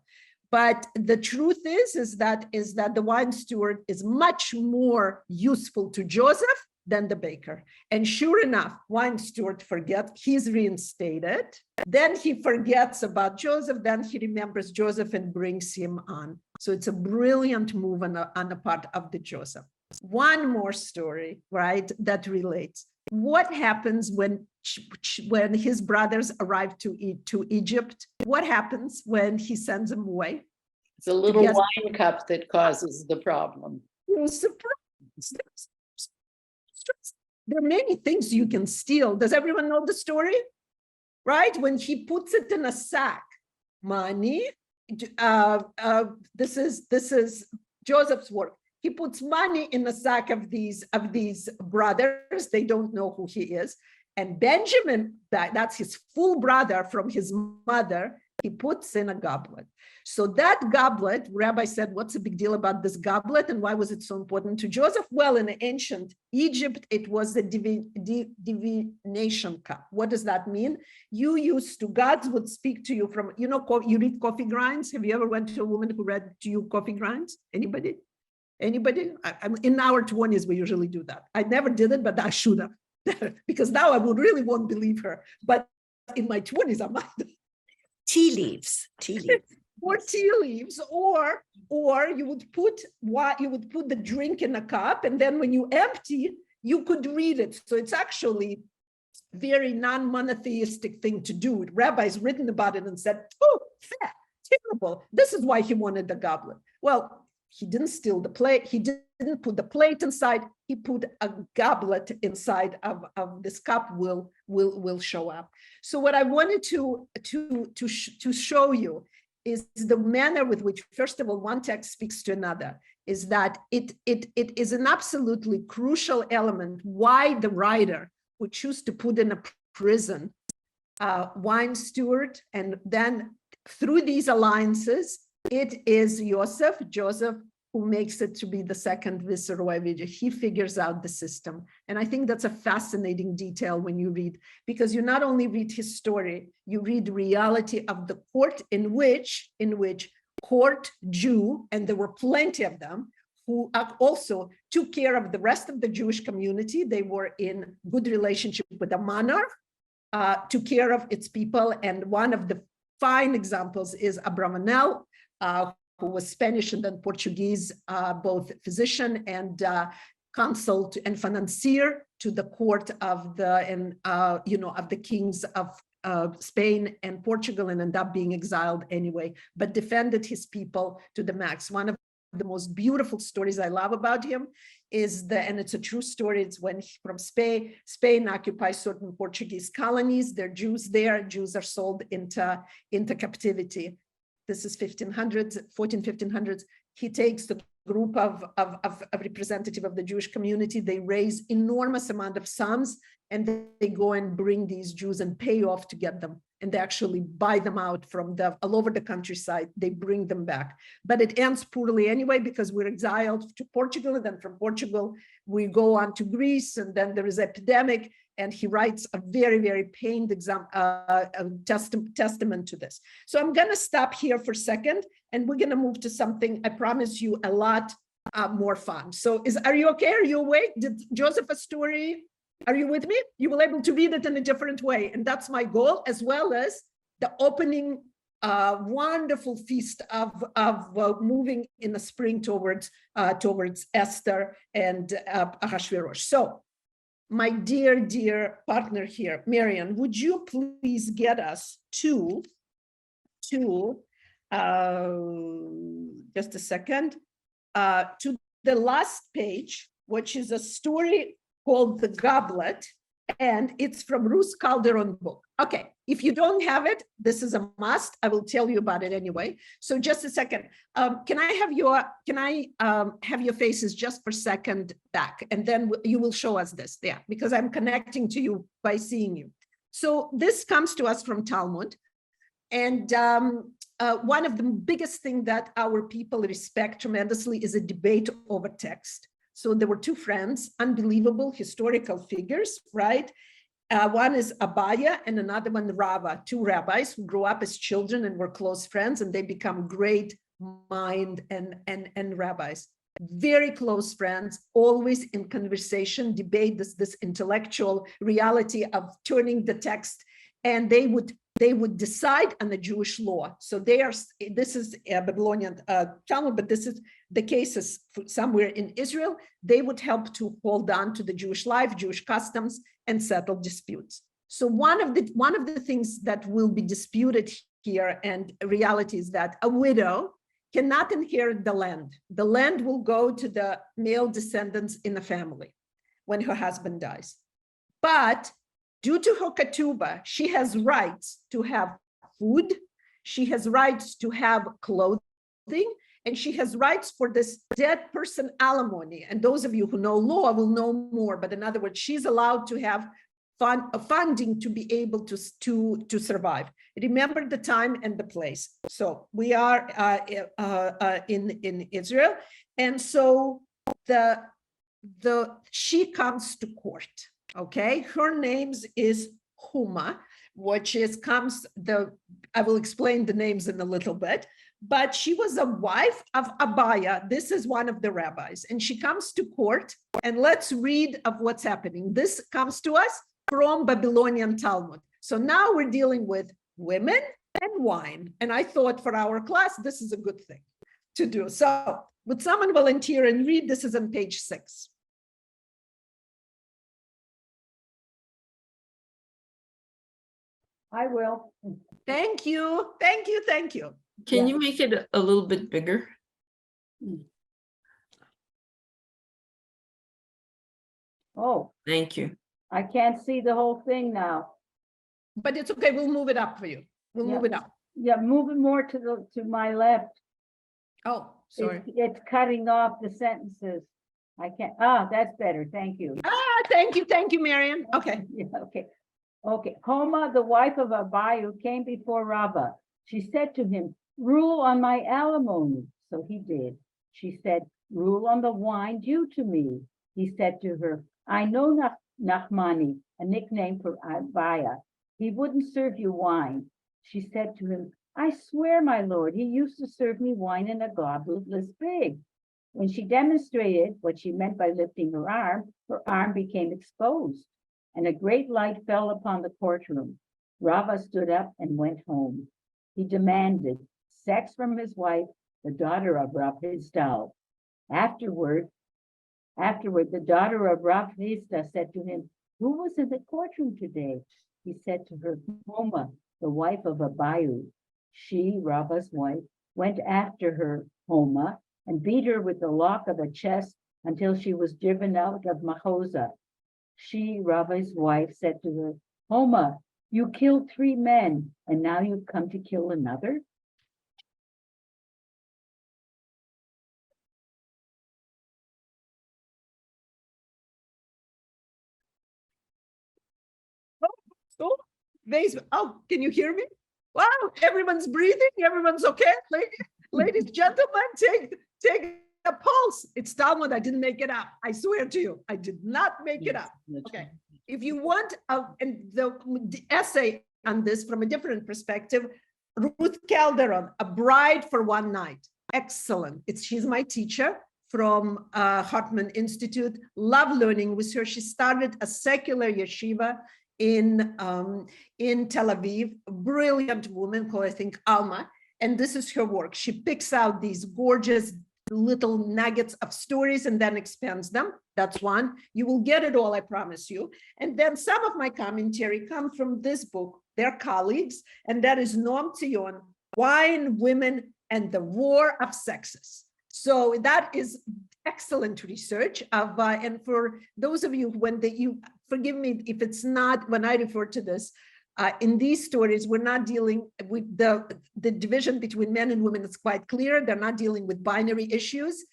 But the truth is that the wine steward is much more useful to Joseph than the baker. And sure enough, wine steward forgets, he's reinstated. Then he forgets about Joseph, then he remembers Joseph and brings him on. So it's a brilliant move on the part of the Joseph. One more story, right, that relates. What happens when his brothers arrive to Egypt? What happens when he sends them away? It's a little wine cup that causes the problem. There are many things you can steal. Does everyone know the story? Right? When he puts it in a sack, money, this is Joseph's work. He puts money in the sack of these brothers. They don't know who he is. And Benjamin, that's his full brother from his mother, he puts in a goblet. So that goblet, Rabbi said, what's the big deal about this goblet and why was it so important to Joseph? Well, in ancient Egypt, it was the divination cup. What does that mean? You used to, gods would speak to you from, you read coffee grinds. Have you ever went to a woman who read to you coffee grinds? Anybody? I'm in our 20s, we usually do that. I never did it, but I should have. Because now I would really won't believe her. But in my 20s, I might. Tea leaves. Or tea leaves, or you would put the drink in a cup, and then when you empty, you could read it. So it's actually very non-monotheistic thing to do. Rabbis written about it and said, oh, terrible. This is why he wanted the goblet. Well, he didn't steal the plate. He didn't put the plate inside. He put a goblet inside of this cup. Will show up. So what I wanted to show you is the manner with which, first of all, one text speaks to another. Is that it is an absolutely crucial element why the writer would choose to put in a prison wine steward, and then through these alliances. It is Joseph, who makes it to be the second viceroy. He figures out the system. And I think that's a fascinating detail when you read, because you not only read his story, you read reality of the court in which court Jew, and there were plenty of them, who also took care of the rest of the Jewish community. They were in good relationship with the monarch, took care of its people. And one of the fine examples is Abravanel, who was Spanish and then Portuguese, both physician and consul and financier to the court of the kings of Spain and Portugal, and ended up being exiled anyway, but defended his people to the max. One of the most beautiful stories I love about him is and it's a true story, it's when from Spain occupies certain Portuguese colonies. There are Jews there. Jews are sold into captivity. This is 1500s. He takes the group of representative of the Jewish community. They raise enormous amount of sums, and they go and bring these Jews and pay off to get them. And they actually buy them out from all over the countryside. They bring them back. But it ends poorly anyway, because we're exiled to Portugal. And then from Portugal, we go on to Greece, and then there is epidemic. And he writes a very, very pained testament to this. So I'm going to stop here for a second, and we're going to move to something, I promise you, a lot more fun. So are you okay? Are you awake? Did Joseph's story, are you with me? You will be able to read it in a different way. And that's my goal, as well as the opening wonderful feast of moving in the spring towards Esther and Ahasuerus. So, my dear partner here, Marian, would you please get us to just a second, to the last page, which is a story called The Goblet, and it's from Ruth Calderon book. Okay, if you don't have it, this is a must. I will tell you about it anyway. So just a second. Can I have your faces just for a second back, and then you will show us this. Yeah, because I'm connecting to you by seeing you. So this comes to us from Talmud, and one of the biggest things that our people respect tremendously is a debate over text. So there were two friends, unbelievable historical figures, right? One is Abaya and another one Rava, two rabbis who grew up as children and were close friends, and they become great mind and rabbis. Very close friends, always in conversation, debate this intellectual reality of turning the text, and they would decide on the Jewish law. So this is a Babylonian Talmud, but this is the cases somewhere in Israel. They would help to hold on to the Jewish life, Jewish customs, and settle disputes. So one of the things that will be disputed here, and reality, is that a widow cannot inherit the land. The land will go to the male descendants in the family when her husband dies. But due to her ketubah, she has rights to have food, She has rights to have clothing, and she has rights for this dead person alimony. And those of you who know law will know more, but in other words, she's allowed to have funding to be able to survive. Remember the time and the place. So we are in Israel, and so she comes to court. Okay, her name is Huma, which is I will explain the names in a little bit. But she was a wife of Abaya. This is one of the rabbis, and she comes to court. And let's read of what's happening. This comes to us from Babylonian Talmud. So now we're dealing with women and wine. And I thought for our class, this is a good thing to do. So would someone volunteer and read? This is on page 6. I will. Thank you. Thank you. Thank you. Can you make it a little bit bigger? Oh, Thank you. I can't see the whole thing now. But it's okay. We'll move it up for you. We'll move it up. Yeah, move it more to my left. Oh, sorry. It's cutting off the sentences. I can't, that's better. Thank you. Thank you. Thank you, Marian. Okay. Yeah, okay. Okay. Homa, the wife of Abayu, came before Rabbah. She said to him, rule on my alimony. So he did. She said, rule on the wine due to me. He said to her, I know Nachmani, a nickname for Abaya. He wouldn't serve you wine. She said to him, I swear, my lord, he used to serve me wine in a goblet this big. When she demonstrated what she meant by lifting her arm became exposed, and a great light fell upon the courtroom. Rabbah stood up and went home. He demanded sex from his wife, the daughter of Rav Hisdal. Afterward, the daughter of Rav Hisdal said to him, who was in the courtroom today? He said to her, Homa, the wife of Abayu. She, Rabbah's wife, went after her, Homa, and beat her with the lock of the chest until she was driven out of Mahoza. She, Rabbah's wife, said to her, Homa, you killed 3 men, and now you've come to kill another? Can you hear me? Wow, everyone's breathing, everyone's okay. Ladies, gentlemen, take a pulse. It's Talmud, I didn't make it up. I swear to you, I did not make it up. Okay, if you want and the essay on this from a different perspective, Ruth Calderon, A Bride for One Night. Excellent. She's my teacher from Hartman Institute. Love learning with her. She started a secular yeshiva in Tel Aviv. Brilliant woman called, I think, Alma. And this is her work. She picks out these gorgeous little nuggets of stories and then expands them. That's one. You will get it all, I promise you. And then some of my commentary come from this book, their colleagues, and that is Noam Tzion, Wine, Women, and the War of Sexes. So that is excellent research. And for those of you, you forgive me if it's not, when I refer to this, in these stories, we're not dealing with the division between men and women. It's quite clear. They're not dealing with binary issues.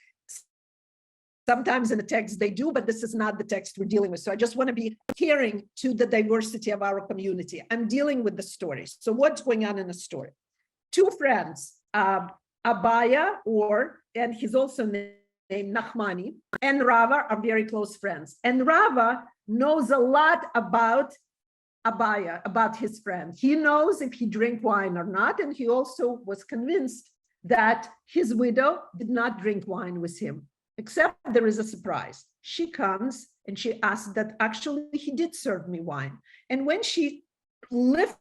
Sometimes in the text they do, but this is not the text we're dealing with. So I just want to be caring to the diversity of our community. I'm dealing with the stories. So what's going on in the story? 2 friends, Abaya, and he's also named Nachmani, and Rava are very close friends. And Rava knows a lot about Abaya, about his friend. He knows if he drink wine or not, and he also was convinced that his widow did not drink wine with him, except there is a surprise. She comes and she asks that actually he did serve me wine. And when she lifts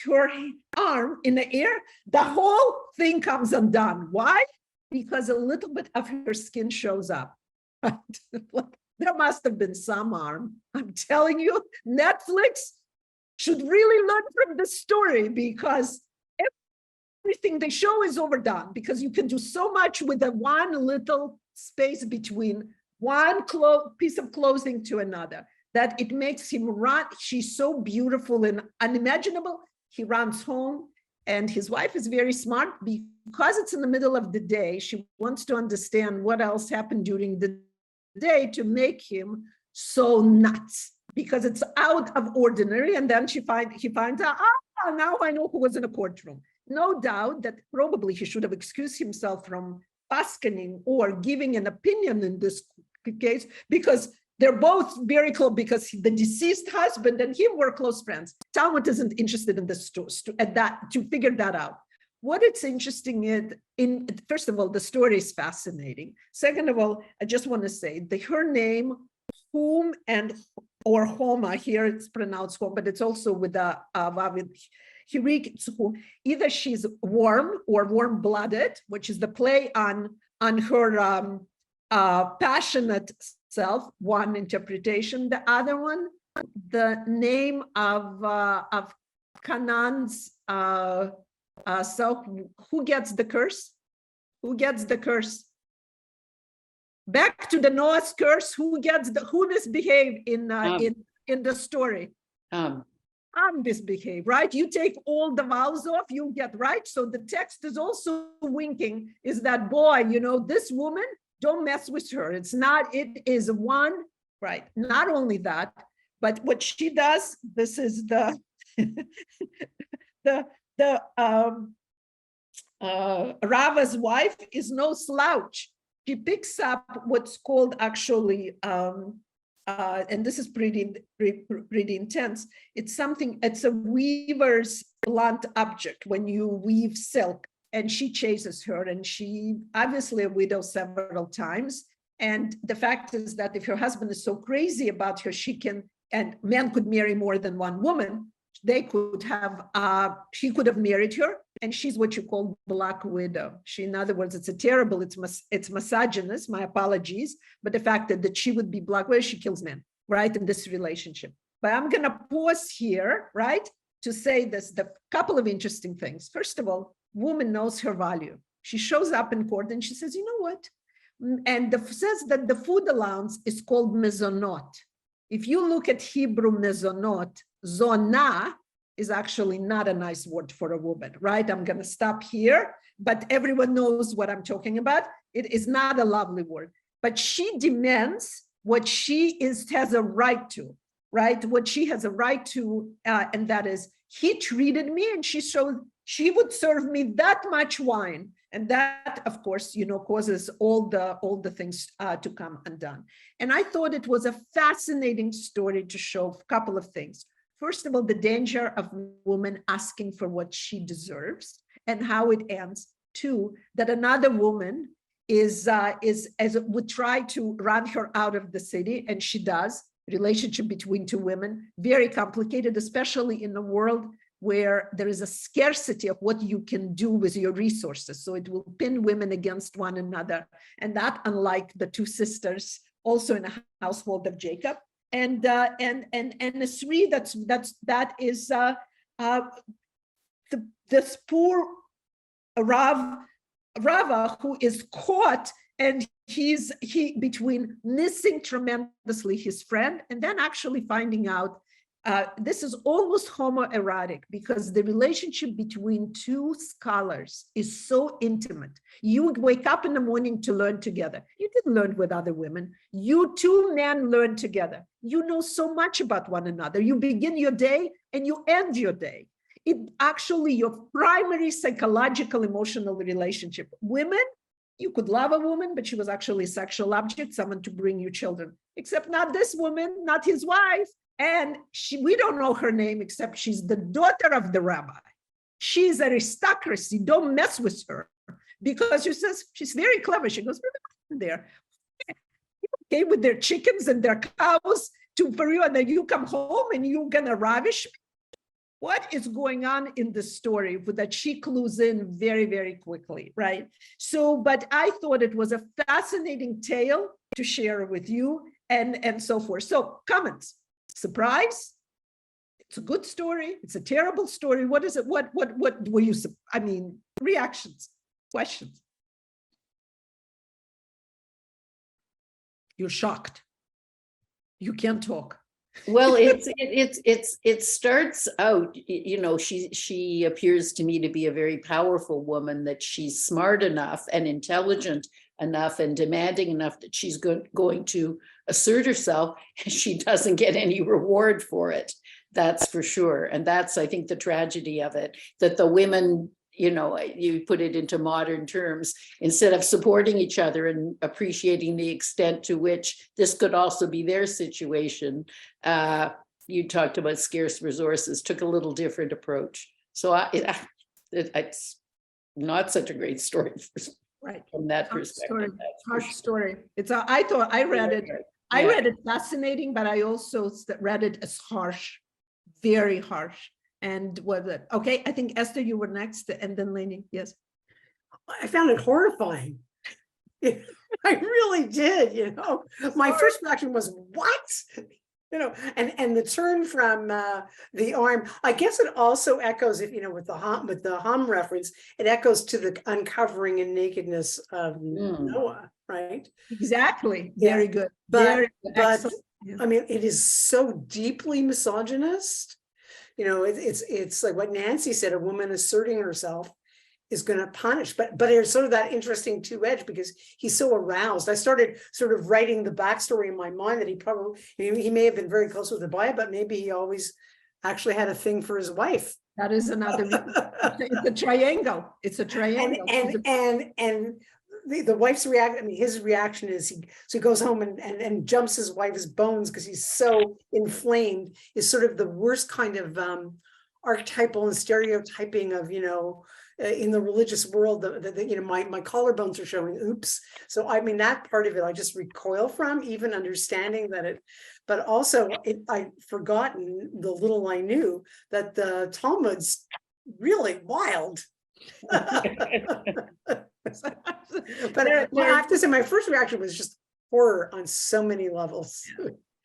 her arm in the air, the whole thing comes undone. Why? Because a little bit of her skin shows up. There must have been some harm. I'm telling you, Netflix should really learn from this story, because everything they show is overdone, because you can do so much with the one little space between one piece of clothing to another that it makes him run. She's so beautiful and unimaginable. He runs home And his wife is very smart because it's in the middle of the day. She wants to understand what else happened during the day to make him so nuts, because it's out of ordinary. And then he finds out, now I know who was in a courtroom. No doubt that probably he should have excused himself from basking or giving an opinion in this case, because they're both very close, because the deceased husband and him were close friends. Talmud isn't interested in this at that to figure that out. What it's interesting in first of all, the story is fascinating. Second of all, I just want to say her name, Hum and or Homa, here it's pronounced Hom, but it's also with a Hirik. Either she's warm or warm-blooded, which is the play on her passionate self, one interpretation. The other one, the name of Canaan's self. Who gets the curse? Who gets the curse? Back to the Noah's curse. Who misbehaved in the story? Misbehave, right? You take all the vowels off, you get right. So the text is also winking, is that, boy, this woman, don't mess with her. It is one, right? Not only that, but what she does, this is the Rava's wife is no slouch. She picks up what's called actually, and this is pretty intense. It's a weaver's blunt object when you weave silk, and she chases her, and she obviously a widow several times. And the fact is that if her husband is so crazy about her, and men could marry more than one woman, she could have married her, and she's what you call black widow. In other words, it's misogynist, my apologies, but the fact that she would be black widow, she kills men, right, in this relationship. But I'm gonna pause here, right, to say the couple of interesting things. First of all, woman knows her value. She shows up in court and she says, you know what? And says that the food allowance is called mezonot. If you look at Hebrew mezonot, zona is actually not a nice word for a woman, right? I'm going to stop here, but everyone knows what I'm talking about. It is not a lovely word, but she demands what she has a right to, right? What she has a right to, and that is, he treated me, and she would serve me that much wine. And that, of course, causes all the things to come undone. And I thought it was a fascinating story to show a couple of things. First of all, the danger of woman asking for what she deserves and how it ends. Two, that another woman would try to run her out of the city, and she does. Relationship between two women, very complicated, especially in a world where there is a scarcity of what you can do with your resources. So it will pin women against one another. And that, unlike the two sisters, also in a household of Jacob. And a three, that is this poor Rava, who is caught, and he between missing tremendously his friend and then actually finding out. This is almost homoerotic, because the relationship between two scholars is so intimate. You would wake up in the morning to learn together. You didn't learn with other women. You two men learn together. You know so much about one another. You begin your day and you end your day. It actually your primary psychological, emotional relationship. Women, you could love a woman, but she was actually a sexual object, someone to bring you children. Except not this woman, not his wife. And we don't know her name, except she's the daughter of the rabbi. She's aristocracy. Don't mess with her, because she says she's very clever. She goes there, okay, with their chickens and their cows for you, and then you come home and you're gonna ravish me. What is going on in the story that she clues in very, very quickly, right? So, but I thought it was a fascinating tale to share with you, and so forth. So, comments. Surprise? It's a good story. It's a terrible story. What is it? What were you? I mean, reactions, questions. You're shocked. You can't talk. Well, it starts out, you know, she appears to me to be a very powerful woman, that she's smart enough and intelligent enough and demanding enough that she's going to assert herself, and she doesn't get any reward for it. That's for sure. And that's, I think, the tragedy of it, that the women, you know, you put it into modern terms, instead of supporting each other and appreciating the extent to which this could also be their situation, you talked about scarce resources, took a little different approach. So it's not such a great story Right. from that Hard perspective. story. Hard story. It's I thought I read it. I Yeah. read it fascinating, but I also read it as harsh, very harsh. And was it okay? I think Esther, you were next, and then Lainey. Yes. I found it horrifying. I really did, you know. My first reaction was, what? You know, and the turn from the arm, I guess it also echoes, if you know, with the hum reference, it echoes to the uncovering and nakedness of Noah, right? Exactly. Yeah. Very good. But Excellent. Yeah. I mean, it is so deeply misogynist. You know, it's like what Nancy said, a woman asserting herself is going to punish, but there's sort of that interesting two-edge, because he's so aroused. I started sort of writing the backstory in my mind that he may have been very close with the Bible, but maybe he always actually had a thing for his wife. That is another. It's a triangle. It's a triangle. And the wife's reaction, I mean, his reaction is he goes home and jumps his wife's bones because he's so inflamed, is sort of the worst kind of archetypal and stereotyping of, you know, in the religious world, that you know, my collarbones are showing, oops. So I mean, that part of it I just recoil from, even understanding that it, but also I'd forgotten the little I knew that the Talmud's really wild. But I have to say, my first reaction was just horror on so many levels.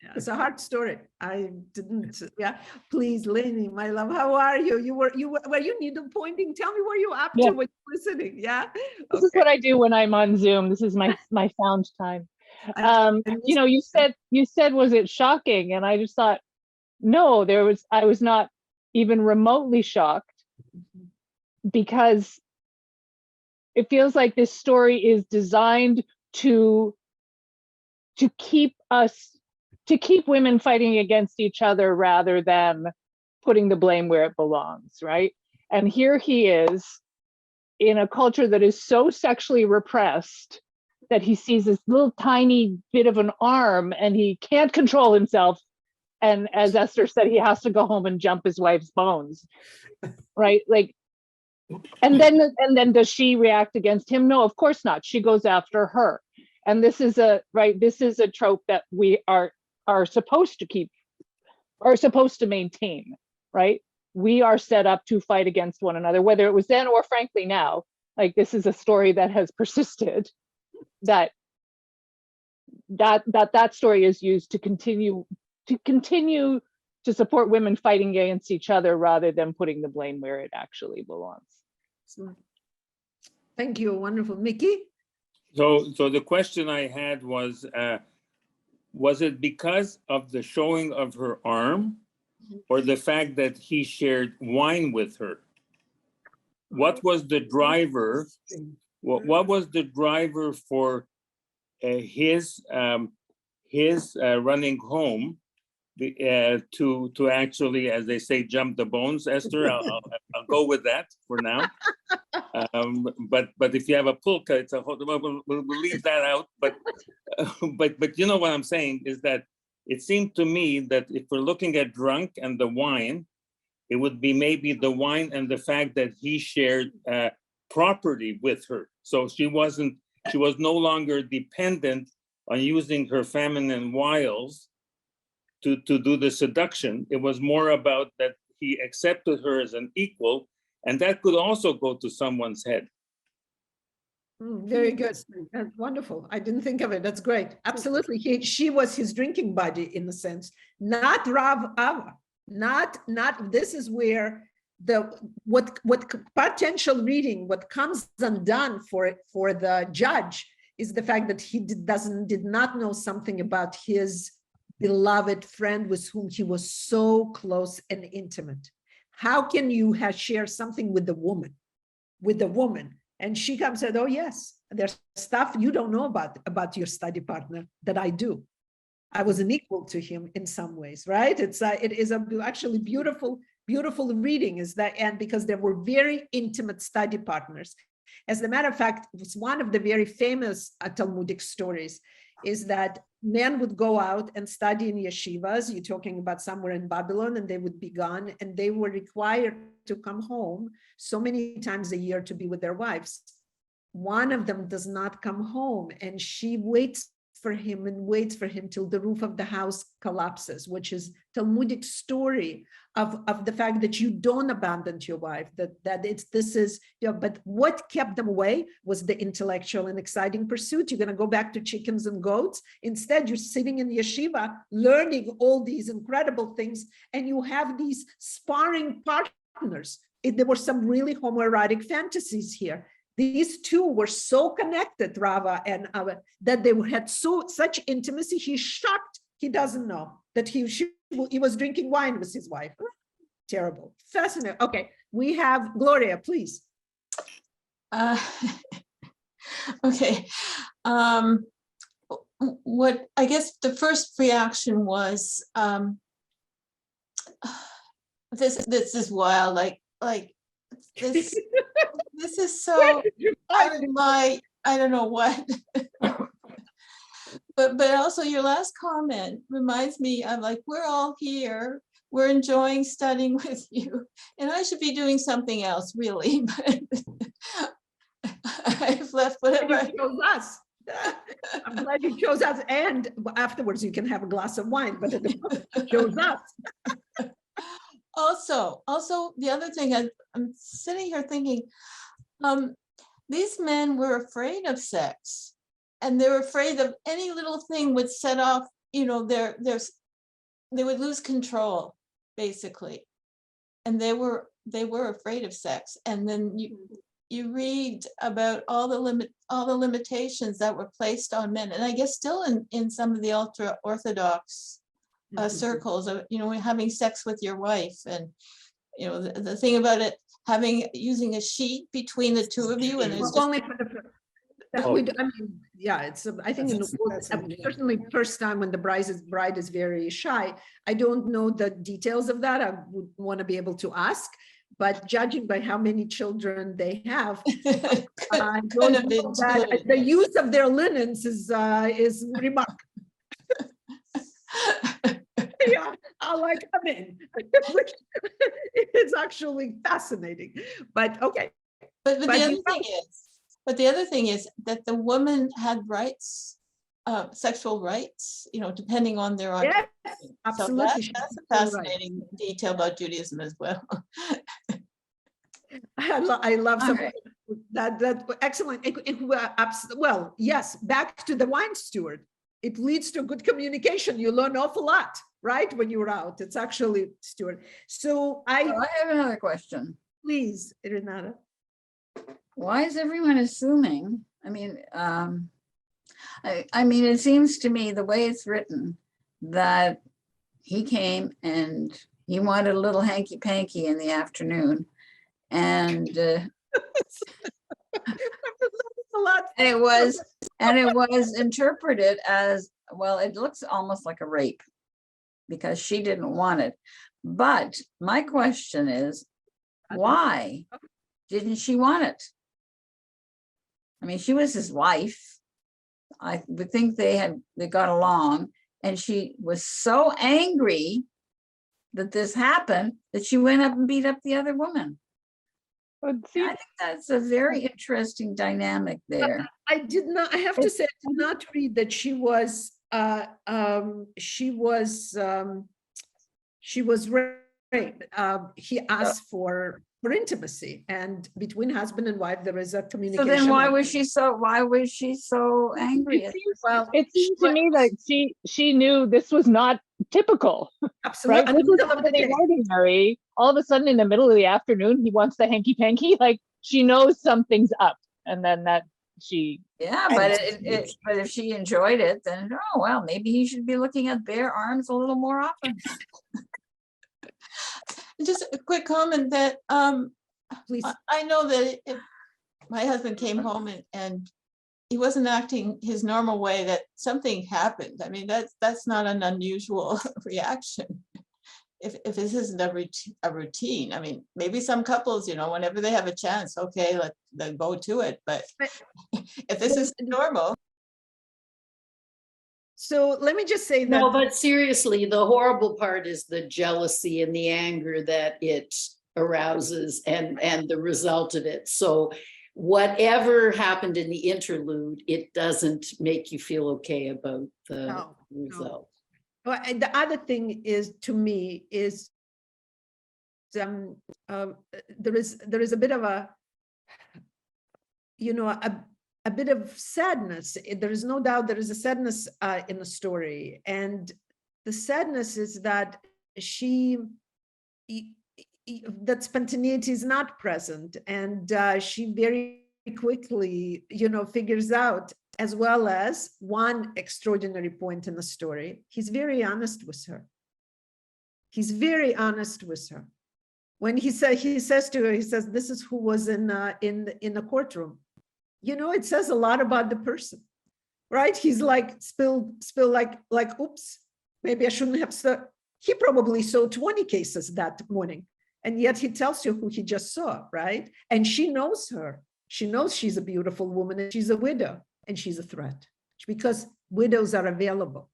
Yeah, it's a hard story. I didn't. Yeah, please, Lainey, my love, how are you? Were you needle pointing? Tell me, were you up to when you were listening? Yeah. This is what I do when I'm on Zoom. This is my sound time. You know, you said, was it shocking? And I just thought, no, I was not even remotely shocked, because it feels like this story is designed to keep women fighting against each other rather than putting the blame where it belongs, right? And here he is in a culture that is so sexually repressed that he sees this little tiny bit of an arm and he can't control himself. And as Esther said, he has to go home and jump his wife's bones, right? Like, and then does she react against him? No, of course not. She goes after her. And this is a trope that we are supposed to maintain, right? We are set up to fight against one another, whether it was then or frankly now. Like, this is a story that has persisted, that story is used to continue to support women fighting against each other rather than putting the blame where it actually belongs. Thank you. Wonderful. Mickey? So the question I had was it because of the showing of her arm, or the fact that he shared wine with her? What was the driver? What was the driver for his running home to actually, as they say, jump the bones? Esther, I'll go with that for now. But if you have a pulka, it's a we'll leave that out. But you know what I'm saying is that it seemed to me that if we're looking at drunk and the wine, it would be maybe the wine and the fact that he shared property with her. So she was no longer dependent on using her feminine wiles to do the seduction. It was more about that he accepted her as an equal, and that could also go to someone's head. Very good. That's wonderful. I didn't think of it. That's great. Absolutely. She was his drinking buddy in a sense, not Rav Ava. Not this is where what potential reading, what comes undone for the judge is the fact that he did not know something about his beloved friend with whom he was so close and intimate. How can you share something with the woman? And she comes and said, oh yes, there's stuff you don't know about your study partner that I do. I was an equal to him in some ways, right? It is actually beautiful reading, is that, and because there were very intimate study partners. As a matter of fact, it's one of the very famous Talmudic stories is that men would go out and study in yeshivas. You're talking about somewhere in Babylon, and they would be gone, and they were required to come home so many times a year to be with their wives. One of them does not come home, and she waits for him till the roof of the house collapses, which is Talmudic story of the fact that you don't abandon your wife, but what kept them away was the intellectual and exciting pursuit. You're going to go back to chickens and goats. Instead, you're sitting in yeshiva, learning all these incredible things, and you have these sparring partners. There were some really homoerotic fantasies here. These two were so connected, Rava and that they had such intimacy. He's shocked. He doesn't know that he was drinking wine with his wife. Terrible. Fascinating. Okay, we have Gloria, please. Okay. What I guess the first reaction was, this is wild. Like this. This is so out of my, I don't know what. but also your last comment reminds me of, like, we're all here, we're enjoying studying with you, and I should be doing something else, really. But I've left whatever. You chose us. I'm glad you chose us, and afterwards you can have a glass of wine, but it chose us. Also, the other thing, I'm sitting here thinking, these men were afraid of sex, and they're afraid of any little thing would set off, they would lose control, basically. And they were afraid of sex. And then you read about all the limitations that were placed on men, and I guess still in some of the ultra orthodox circles of, having sex with your wife, and the thing about it, using a sheet between the two of you, and there's only for the I think certainly first time when the bride is very shy. I don't know the details of that. I would want to be able to ask, but judging by how many children they have, I don't know that the use of their linens is remarkable. Yeah, I'll come in. It's actually fascinating, but okay. But the other thing is that the woman had rights, sexual rights, depending on their yes, absolutely. So that's a fascinating detail about Judaism as well. I love that excellent. Well, yes, back to the wine steward. It leads to good communication. You learn an awful lot, right? When you're out, it's actually steward. So I have another question. Please, Renata. Why is everyone assuming? I mean, it seems to me the way it's written that he came and he wanted a little hanky panky in the afternoon, and it was interpreted as, well, it looks almost like a rape because she didn't want it. But my question is, why didn't she want it? I mean, she was his wife. I would think they got along, and she was so angry that this happened that she went up and beat up the other woman. I think that's a very interesting dynamic there. I have to say, I did not read that she was raped. He asked for intimacy, and between husband and wife there is a communication. So then why was she so angry? It seemed to me like she knew this was not typical. Absolutely. Right? This was something ordinary. All of a sudden in the middle of the afternoon, he wants the hanky panky. Like, she knows something's up. And then that she Yeah, but but if she enjoyed it, then oh well, maybe he should be looking at bare arms a little more often. Just a quick comment that Please. I know that if my husband came home and he wasn't acting his normal way, that something happened. I mean, that's not an unusual reaction. If this isn't a routine, I mean, maybe some couples, whenever they have a chance, okay, let's go to it. But if this is normal. So let me just say that. No, but seriously, the horrible part is the jealousy and the anger that it arouses and the result of it. So whatever happened in the interlude, it doesn't make you feel okay about the result. Well, and the other thing is, to me, is there is a bit of a bit of sadness. There is no doubt there is a sadness in the story, and the sadness is that that spontaneity is not present, and she very quickly, figures out, as well as one extraordinary point in the story. He's very honest with her. He's very honest with her. When he says to her, he says, "This is who was in the courtroom." It says a lot about the person, right? He's like, spill like, oops, maybe I shouldn't have. He probably saw 20 cases that morning. And yet he tells you who he just saw, right? And she knows her. She knows she's a beautiful woman and she's a widow and she's a threat because widows are available.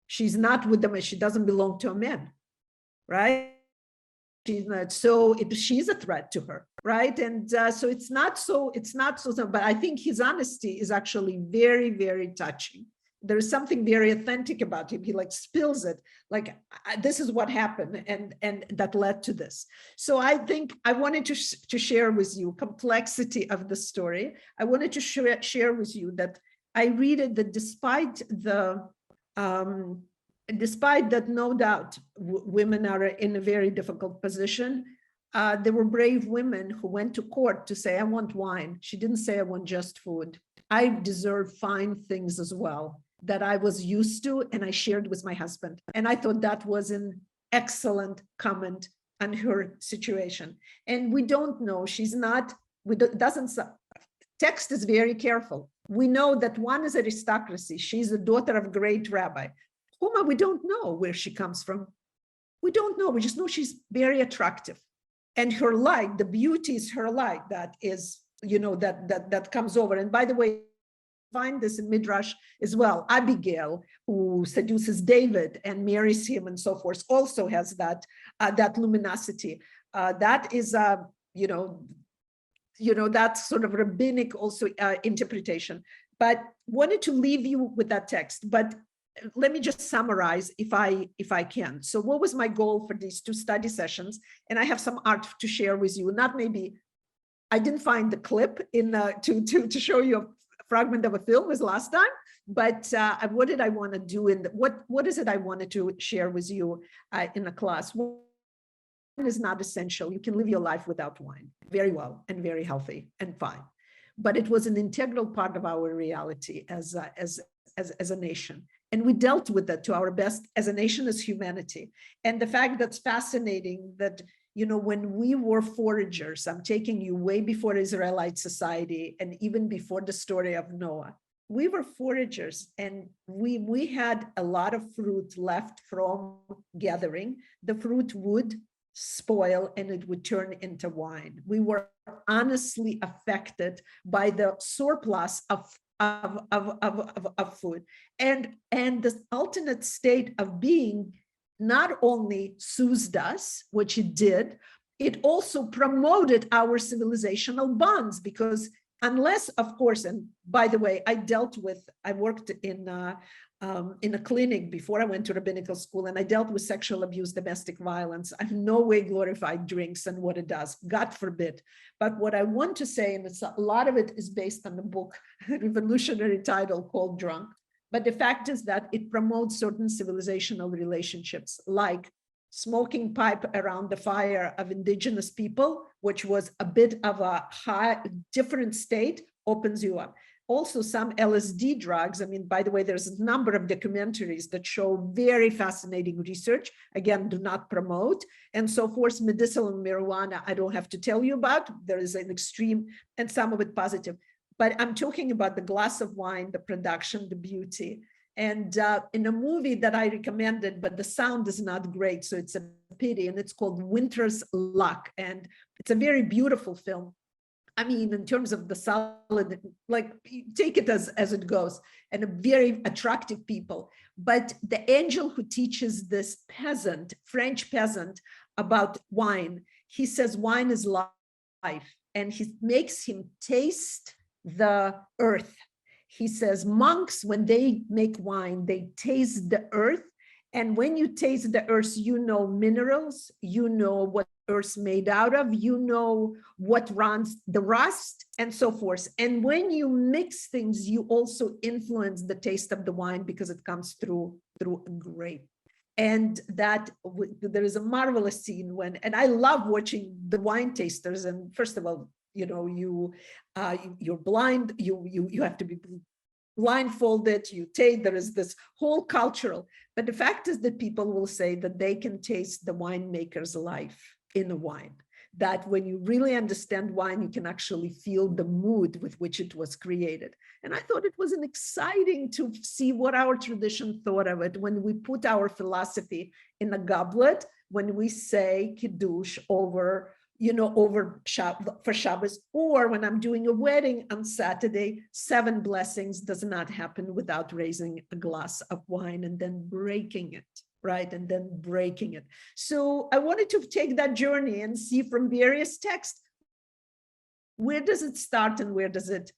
She's not with them and she doesn't belong to a man, right? She's not, so she's a threat to her, right? And so it's not so, but I think his honesty is actually very, very touching. There is something very authentic about him. He spills it, this is what happened, and that led to this. So I think I wanted to share with you complexity of the story. I wanted to share with you that I read it that despite that, no doubt, women are in a very difficult position. There were brave women who went to court to say, "I want wine." She didn't say, "I want just food. I deserve fine things as well that I was used to," and I shared with my husband. And I thought that was an excellent comment on her situation. And we don't know, text is very careful. We know that one is aristocracy. She's the daughter of a great rabbi. Huma, we don't know where she comes from. We don't know, we just know she's very attractive. And her light, the beauty is her light that is, that comes over. And by the way, find this in Midrash as well. Abigail, who seduces David and marries him and so forth, also has that luminosity. That is, that's sort of rabbinic also interpretation. But wanted to leave you with that text. But let me just summarize if I can. So what was my goal for these 2 study sessions? And I have some art to share with you. Not maybe, I didn't find the clip in to show you a fragment of a film as last time, but what did I want to do what is it I wanted to share with you in the class? Wine is not essential. You can live your life without wine very well and very healthy and fine. But it was an integral part of our reality as a nation. And we dealt with that to our best as a nation, as humanity. And the fact that's fascinating that, when we were foragers, I'm taking you way before Israelite society and even before the story of Noah. We were foragers and we had a lot of fruit left from gathering. The fruit would spoil and it would turn into wine. We were honestly affected by the surplus of food, and the alternate state of being not only soothed us, which it did, it also promoted our civilizational bonds, because unless, of course, and by the way, I worked in a clinic before I went to rabbinical school, and I dealt with sexual abuse, domestic violence. I've no way glorified drinks and what it does, God forbid. But what I want to say, and a lot of it is based on the book, a revolutionary title called Drunk. But the fact is that it promotes certain civilizational relationships, like smoking pipe around the fire of indigenous people, which was a bit of a different state, opens you up. also some LSD drugs. I mean, by the way, there's a number of documentaries that show very fascinating research. Again, do not promote, and so forth. Medicinal marijuana, I don't have to tell you about. There is an extreme and some of it positive. But I'm talking about the glass of wine, the production, the beauty. And in a movie that I recommended, but the sound is not great, so it's a pity, and it's called Winter's Luck. And it's a very beautiful film. I mean, in terms of the solid, like, take it as it goes, and a very attractive people. But the angel who teaches this peasant, French peasant, about wine, he says wine is life, and he makes him taste the earth. He says monks, when they make wine, they taste the earth. And when you taste the earth, you know minerals, you know what earth's made out of, you know what runs the rust, and so forth. And when you mix things, you also influence the taste of the wine because it comes through a grape. And that there is a marvelous scene when, and I love watching the wine tasters. And first of all, you know, you're blind, you have to be blindfolded, you taste, there is this whole cultural, but the fact is that people will say that they can taste the winemaker's life in a wine, that when you really understand wine, you can actually feel the mood with which it was created. And I thought it was an exciting to see what our tradition thought of it when we put our philosophy in a goblet, when we say Kiddush over, you know, over for Shabbos, or when I'm doing a wedding on Saturday, 7 blessings does not happen without raising a glass of wine and then breaking it, right? And then breaking it. So I wanted to take that journey and see from various texts, where does it start and where does it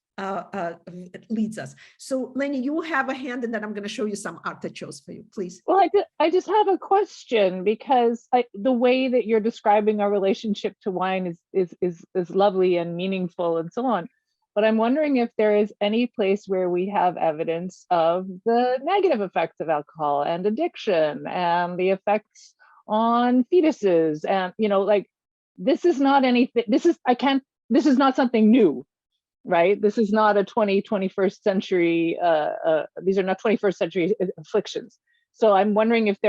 leads us. So Lenny, you have a hand, and then I'm going to show you some art that chose for you, please. Well, I just have a question, because the way that you're describing our relationship to wine is lovely and meaningful and so on. But I'm wondering if there is any place where we have evidence of the negative effects of alcohol and addiction and the effects on fetuses. And, you know, like, this is not anything, this is not something new. Right? This is not a 21st century, these are not 21st century afflictions. So I'm wondering if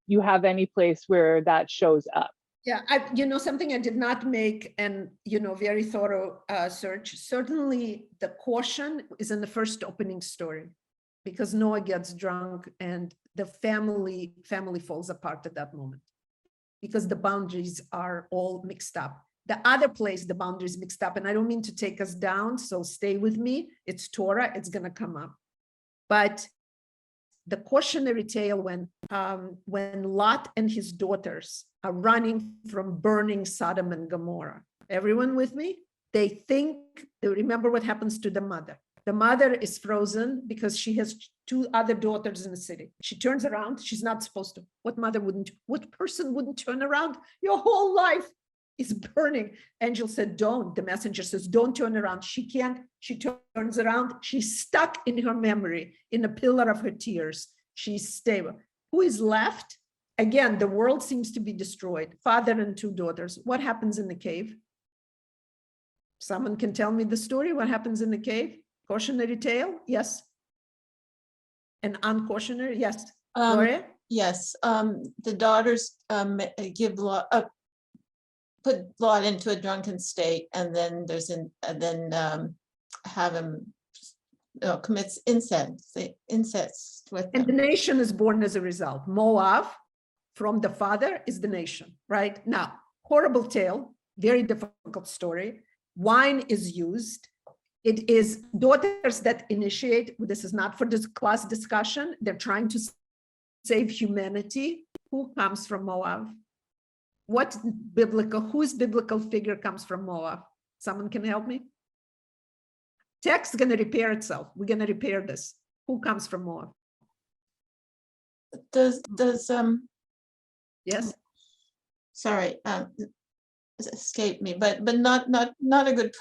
you have any place where that shows up. Yeah, you know, something I did not make an, you know, very thorough search. Certainly the caution is in the first opening story, because Noah gets drunk and the family falls apart at that moment, because the boundaries are all mixed up. The other place, the boundaries mixed up, and I don't mean to take us down, so stay with me. It's Torah, it's gonna come up. But the cautionary tale when Lot and his daughters are running from burning Sodom and Gomorrah. Everyone with me? They remember what happens to the mother. The mother is frozen because she has 2 other daughters in the city. She turns around, she's not supposed to. What person wouldn't turn around? Your whole life is burning. Angel said, don't. The messenger says, don't turn around. She can't. She turns around. She's stuck in her memory, in a pillar of her tears. She's stable. Who is left? Again, the world seems to be destroyed. Father and 2 daughters. What happens in the cave? Someone can tell me the story. What happens in the cave? Cautionary tale? Yes. And uncautionary? Yes. Gloria? Yes. The daughters give put Lot into a drunken state, and then have him commits incest with them. And the nation is born as a result. Moab, from the father, is the nation, right? Now, horrible tale, very difficult story. Wine is used. It is daughters that initiate. This is not for this class discussion. They're trying to save humanity. Who comes from Moab? Whose biblical figure comes from Moab? Someone can help me? Text is going to repair itself. We're going to repair this. Who comes from Moab? Does Yes. Sorry, it escaped me, but not a good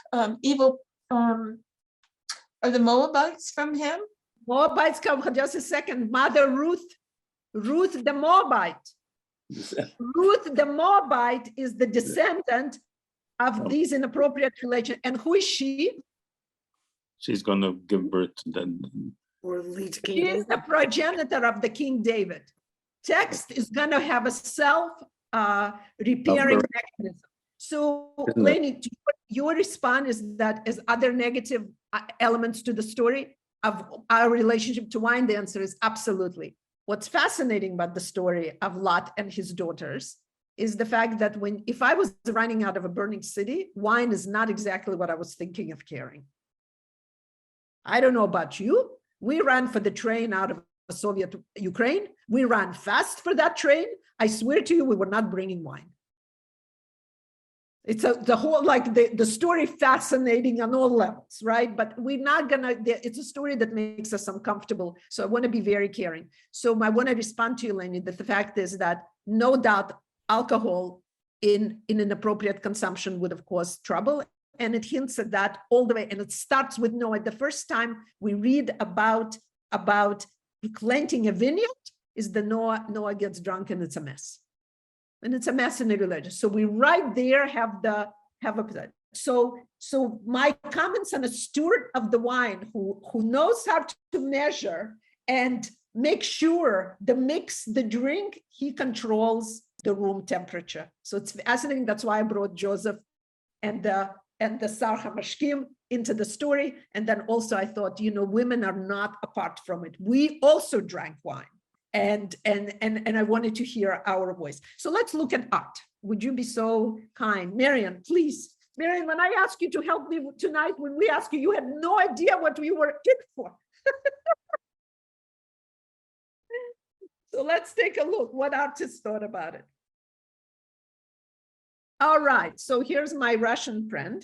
evil. Are the Moabites from him? Moabites come. Just a second. Mother Ruth the Moabite. Ruth the Moabite is the descendant of these inappropriate relations. And who is she? she's going to give birth to that. Or lead to She King is David. the progenitor of the King David. Text is going to have a self-repairing mechanism. So, Isn't it? Lenny, your response is that as other negative elements to the story of our relationship to wine? The answer is absolutely. What's fascinating about the story of Lot and his daughters is the fact that if I was running out of a burning city, wine is not exactly what I was thinking of carrying. I don't know about you. We ran for the train out of Soviet Ukraine. We ran fast for that train. I swear to you, we were not bringing wine. It's the whole, like the story fascinating on all levels, right? But we're not gonna, it's a story that makes us uncomfortable. So I wanna be very caring. So I wanna respond to you, Lenny, that the fact is that no doubt alcohol in an appropriate consumption would have caused trouble. And it hints at that all the way. And it starts with Noah. The first time we read about planting a vineyard is the Noah gets drunk and it's a mess. And it's a mess in the religion. So we right there have a so my comments on a steward of the wine who knows how to measure and make sure the drink, he controls the room temperature. So it's fascinating. That's why I brought Joseph and the Sar HaMashkim into the story. And then also I thought, women are not apart from it. We also drank wine. And I wanted to hear our voice. So let's look at art. Would you be so kind? Marian, please. Marian, when I asked you to help me tonight, when we asked you, you had no idea what we were in for. So let's take a look what artists thought about it. All right, so here's my Russian friend.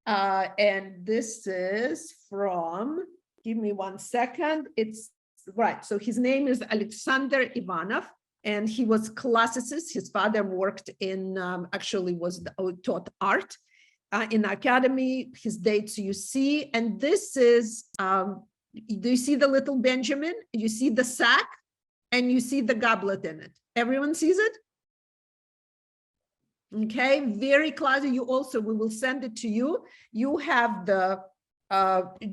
And this is from, give me 1 second. It's right. So his name is Alexander Ivanov, and he was classicist. His father worked in, taught art in academy. His dates you see, and this is, do you see the little Benjamin? You see the sack, and you see the goblet in it. Everyone sees it? Okay, very classy. You also, we will send it to you. You have the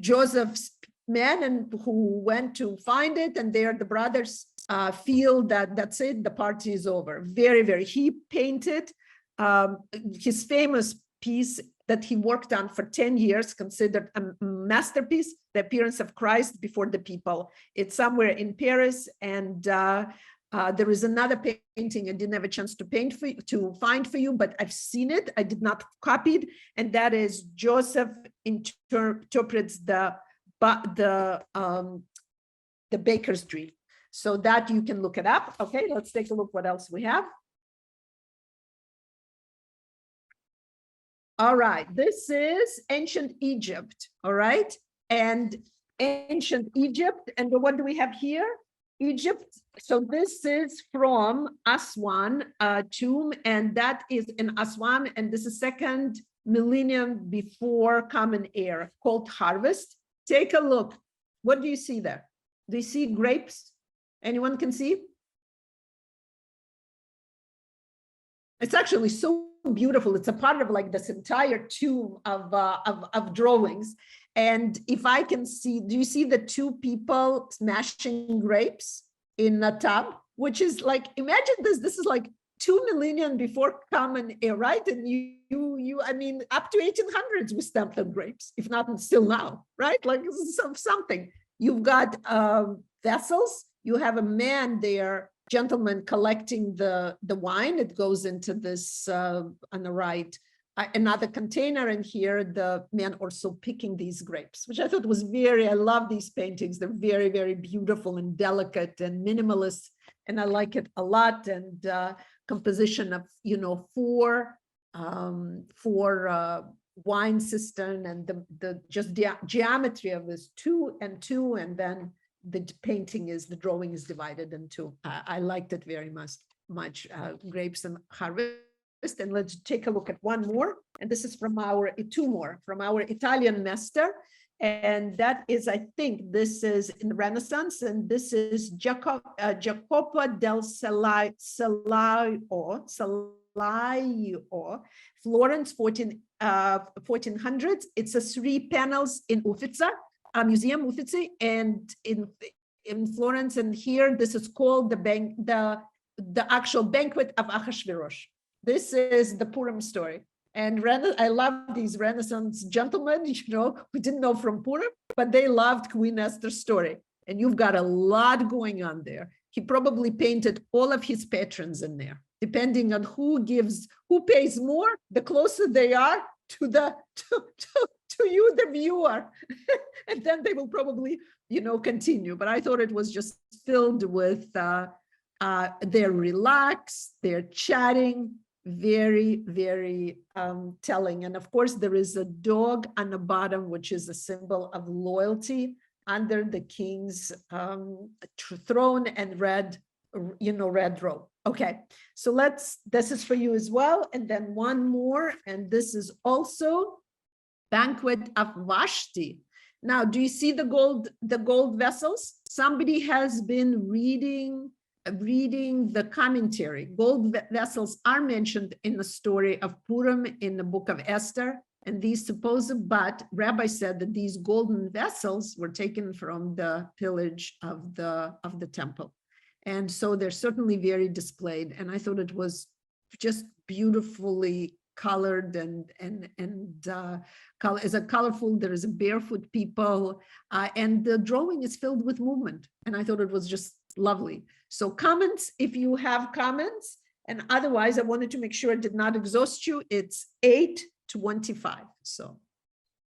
Joseph's men and who went to find it, and there the brothers feel that that's it, the party is over. Very, very, he painted his famous piece that he worked on for 10 years, considered a masterpiece, The Appearance of Christ Before the People. It's somewhere in Paris, and there is another painting I didn't have a chance to find for you, but I've seen it. I did not copy it, and that is Joseph interprets the baker's dream. So that you can look it up. Okay, let's take a look what else we have. All right, this is ancient Egypt. All right, and ancient Egypt, and what do we have here? Egypt. So this is from Aswan tomb, and that is in Aswan, and this is 2nd millennium before Common Era, called Harvest. Take a look. What do you see there? Do you see grapes? Anyone can see? It's actually so beautiful. It's a part of like this entire tomb of drawings. And if I can see, do you see the two people smashing grapes in a tub? Which is like, imagine this is like 2 millennium before Common Era, right? And I mean, up to 1800s we stamped on grapes, if not still now, right? Like something. You've got vessels. You have a man there, gentleman collecting the wine. It goes into this on the right, another container, and here the man also picking these grapes, which I thought was I love these paintings. They're very, very beautiful and delicate and minimalist, and I like it a lot. And composition of, 4 wine cistern, and the just geometry of this 2 and 2, and then the drawing is divided into. I liked it very much. Grapes and Harvest. And let's take a look at one more. And this is from our 2 more from our Italian master. And that is, I think this is in the Renaissance, and this is Jacopo del Salaio Florence, 1400s. It's a 3 panels in Uffizi, a museum Uffizi, and in Florence. And here, this is called the actual banquet of Ahasuerus. This is the Purim story. And I love these Renaissance gentlemen, who didn't know from Purim, but they loved Queen Esther's story. And you've got a lot going on there. He probably painted all of his patrons in there, depending on who pays more, the closer they are to you, the viewer. And then they will probably, continue. But I thought it was just filled with, they're relaxed, they're chatting, very, very telling. And of course, there is a dog on the bottom, which is a symbol of loyalty under the king's throne, and red robe. Okay, so this is for you as well. And then one more, and this is also banquet of Vashti. Now, do you see the gold vessels? Somebody has been reading the commentary. Gold vessels are mentioned in the story of Purim in the book of Esther, and but Rabbi said that these golden vessels were taken from the pillage of the temple. And so they're certainly very displayed. And I thought it was just beautifully colored and is a colorful. There is a barefoot people, and the drawing is filled with movement. And I thought it was just lovely. So comments, if you have comments, and otherwise I wanted to make sure it did not exhaust you. It's 8:25. So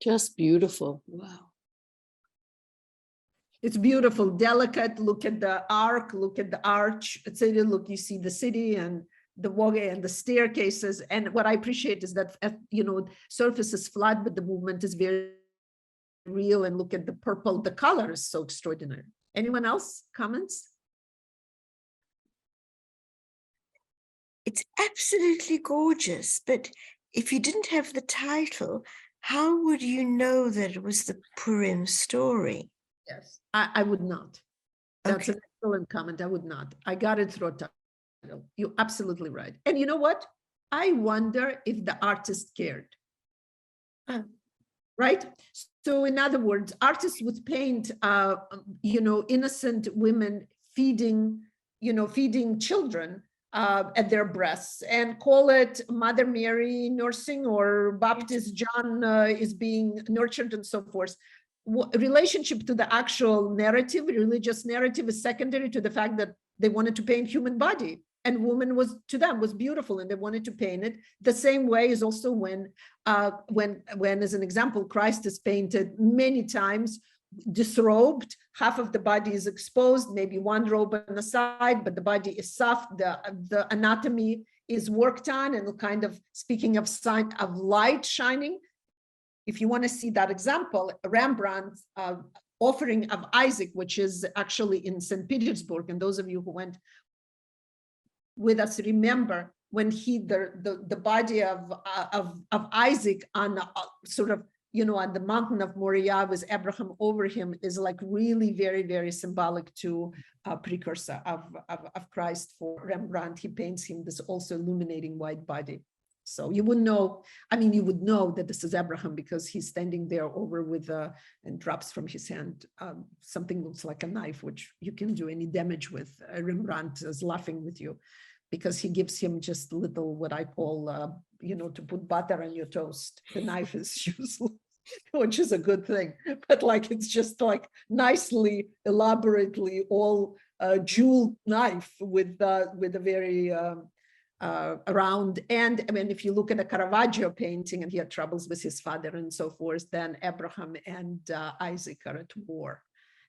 just beautiful. Wow. It's beautiful, delicate. Look at the arc, look at the arch. Look, you see the city and the walkway and the staircases. And what I appreciate is that, surface is flat, but the movement is very real. And look at the purple, the color is so extraordinary. Anyone else? Comments? It's absolutely gorgeous, but if you didn't have the title, how would you know that it was the Purim story? Yes, I would not. That's an excellent comment. I would not. I got it through a title. You're absolutely right. And you know what? I wonder if the artist cared. Right? So in other words, artists would paint, innocent women feeding children at their breasts and call it Mother Mary nursing, or Baptist John is being nurtured, and so forth. Relationship to the actual narrative, religious narrative, is secondary to the fact that they wanted to paint human body, and woman was beautiful, and they wanted to paint it. The same way is also when, as an example, Christ is painted many times disrobed, half of the body is exposed, maybe one robe on the side, but the body is soft, the anatomy is worked on, and kind of speaking of sign of light shining. If you want to see that example, Rembrandt's offering of Isaac, which is actually in St. Petersburg, and those of you who went with us remember when the body of Isaac on sort of, on the mountain of Moriah with Abraham over him, is like really very, very symbolic to a precursor of Christ. For Rembrandt, he paints him this also illuminating white body. So you wouldn't know, you would know that this is Abraham because he's standing there over with, and drops from his hand something looks like a knife, which you can do any damage with. Rembrandt is laughing with you because he gives him just little, what I call, to put butter on your toast. The knife is useless, which is a good thing, but it's just nicely, elaborately all jeweled knife with a very, around. And if you look at the Caravaggio painting, and he had troubles with his father and so forth, then Abraham and Isaac are at war,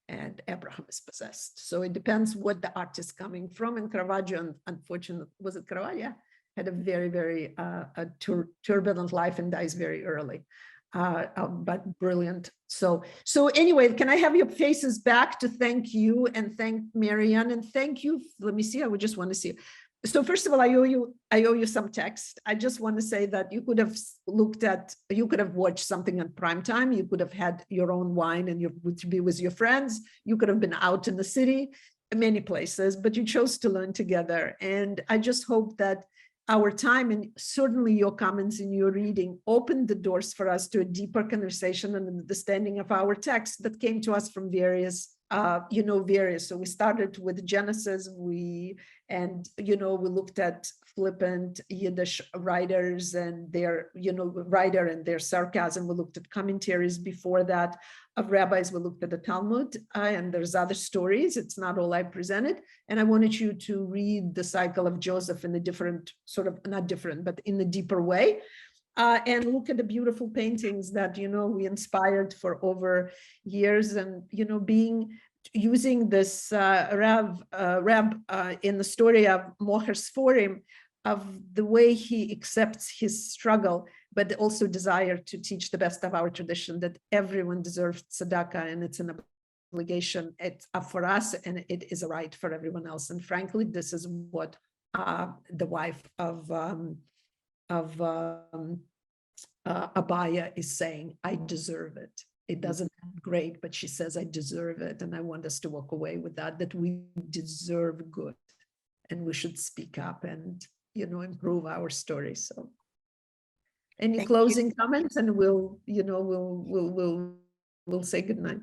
and Abraham is possessed. So it depends what the art is coming from. And Caravaggio, unfortunately, was it Caravaggio? Yeah, had a very, very turbulent life and dies very early, but brilliant. So anyway, can I have your faces back to thank you and thank Marianne, and thank you. Let me see. I would just want to see. So first of all, I owe you some text. I just want to say that you could have watched something on primetime. You could have had your own wine and you would be with your friends. You could have been out in the city, many places, but you chose to learn together. And I just hope that our time, and certainly your comments in your reading opened the doors for us to a deeper conversation and understanding of our text that came to us from various, various. So we started with Genesis, we looked at flippant Yiddish writers and their, writer and their sarcasm. We looked at commentaries before that of rabbis. We looked at the Talmud, and there's other stories. It's not all I presented. And I wanted you to read the cycle of Joseph in a different, sort of, not different, but in a deeper way. And look at the beautiful paintings that, we inspired for over years, and, using this Rab in the story of Moher Sforim, of the way he accepts his struggle, but also desire to teach the best of our tradition, that everyone deserves tzedakah, and it's an obligation. It's up for us, and it is a right for everyone else. And frankly, this is what the wife of Abaya is saying. I deserve it. It doesn't sound great, but she says, I deserve it. And I want us to walk away with that we deserve good, and we should speak up and, improve our story. So any closing comments, and we'll say goodnight.